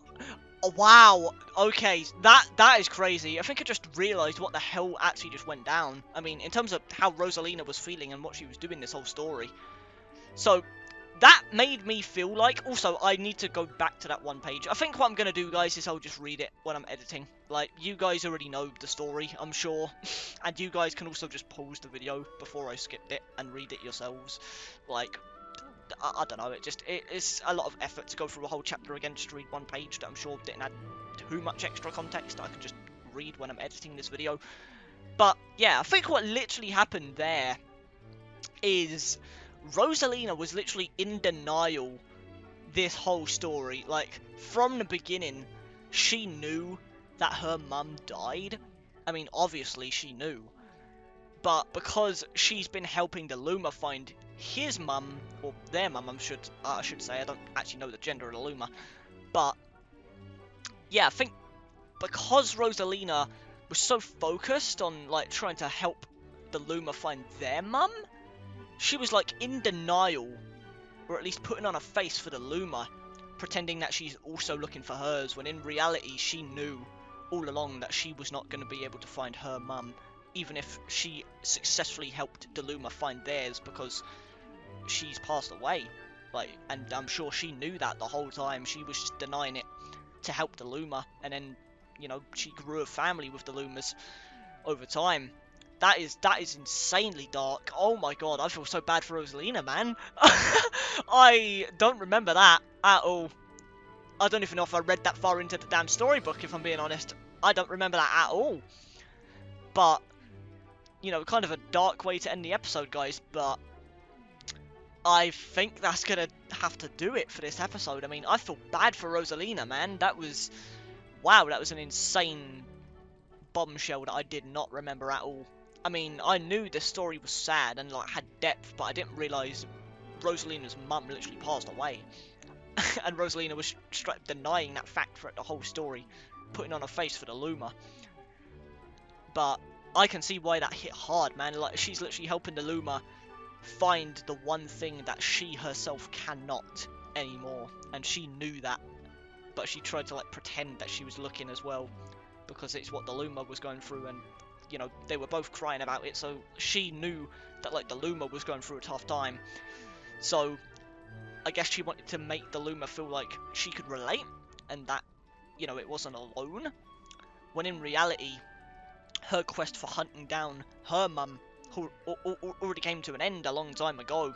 wow, okay, that is crazy. I think I just realised what the hell actually just went down. I mean, in terms of how Rosalina was feeling and what she was doing this whole story. So, that made me feel like, also, I need to go back to that one page. I think what I'm going to do, guys, is I'll just read it when I'm editing. Like, you guys already know the story, I'm sure. And you guys can also just pause the video before I skipped it and read it yourselves. Like, I don't know, it's a lot of effort to go through a whole chapter again just to read one page that I'm sure didn't add too much extra context that I can just read when I'm editing this video. But, yeah, I think what literally happened there is Rosalina was literally in denial this whole story. Like, from the beginning, she knew that her mum died. I mean, obviously she knew. but because she's been helping the Luma find his mum, or their mum, I should say. I don't actually know the gender of the Luma, but yeah, I think because Rosalina was so focused on like trying to help the Luma find their mum, she was like in denial, or at least putting on a face for the Luma, pretending that she's also looking for hers, when in reality she knew all along that she was not going to be able to find her mum, even if she successfully helped the Luma find theirs, because she's passed away. Like, and I'm sure she knew that the whole time. She was just denying it to help the Luma, and then, you know, she grew a family with the Lumas over time. That is insanely dark. Oh my god, I feel so bad for Rosalina, man. I don't remember that at all. I don't even know if I read that far into the damn storybook, if I'm being honest. I don't remember that at all. But, you know, kind of a dark way to end the episode, guys, but I think that's gonna have to do it for this episode. I mean, I feel bad for Rosalina, man. That was... wow, that was an insane bombshell that I did not remember at all. I mean, I knew the story was sad and like had depth, but I didn't realise Rosalina's mum literally passed away. And Rosalina was straight denying that fact throughout the whole story, putting on a face for the Luma. But I can see why that hit hard, man. Like, she's literally helping the Luma find the one thing that she herself cannot anymore, and she knew that, but she tried to like pretend that she was looking as well, because it's what the Luma was going through, and you know, they were both crying about it, so she knew that like the Luma was going through a tough time. So I guess she wanted to make the Luma feel like she could relate, and that, you know, it wasn't alone, when in reality her quest for hunting down her mum already came to an end a long time ago.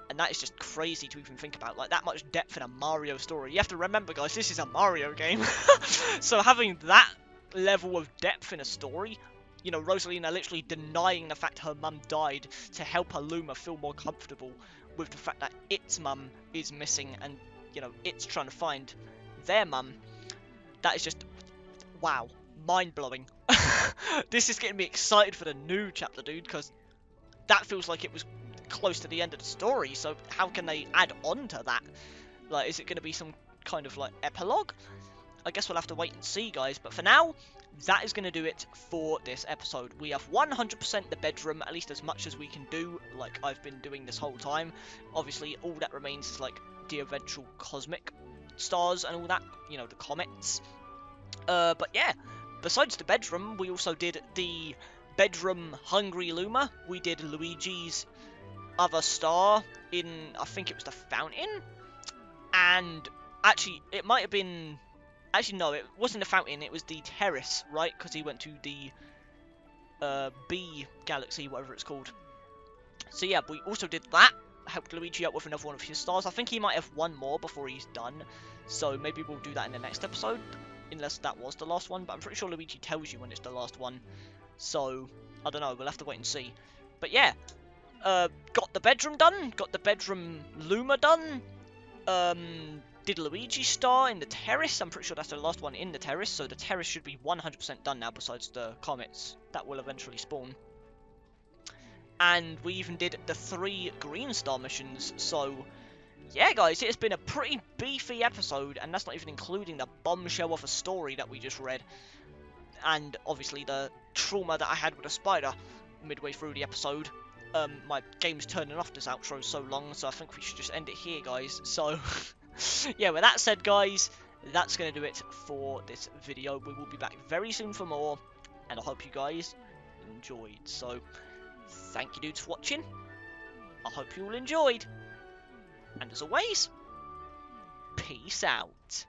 And that is just crazy to even think about, like that much depth in a Mario story. You have to remember, guys, this is a Mario game. So having that level of depth in a story, you know, Rosalina literally denying the fact her mum died to help her Luma feel more comfortable with the fact that its mum is missing, and, you know, it's trying to find their mum. That is just, wow, mind-blowing. This is getting me excited for the new chapter, dude, because that feels like it was close to the end of the story, so how can they add on to that? Like, is it going to be some kind of, like, epilogue? I guess we'll have to wait and see, guys, but for now, that is going to do it for this episode. We have 100% the bedroom, at least as much as we can do, like I've been doing this whole time. Obviously, all that remains is, like, the eventual cosmic stars and all that, you know, the comets. But yeah, besides the bedroom, we also did the bedroom Hungry Luma. We did Luigi's other star in, I think it was the fountain, and actually it might have been, actually no, it wasn't the fountain, it was the terrace, right, because he went to the B galaxy, whatever it's called. So yeah, we also did that, helped Luigi out with another one of his stars. I think he might have one more before he's done, so maybe we'll do that in the next episode, unless that was the last one, but I'm pretty sure Luigi tells you when it's the last one, so I don't know, we'll have to wait and see. But yeah, got the bedroom done, got the bedroom Luma done, did Luigi star in the terrace. I'm pretty sure that's the last one in the terrace, so the terrace should be 100% done now, besides the comets that will eventually spawn. And we even did the 3 green star missions, so yeah, guys, it has been a pretty beefy episode, and that's not even including the bombshell of a story that we just read, and obviously the trauma that I had with a spider midway through the episode. My game's turning off this outro so long, so I think we should just end it here, guys. So, yeah, with that said, guys, that's going to do it for this video. We will be back very soon for more, and I hope you guys enjoyed. So, thank you, dudes, for watching. I hope you all enjoyed. And as always, peace out.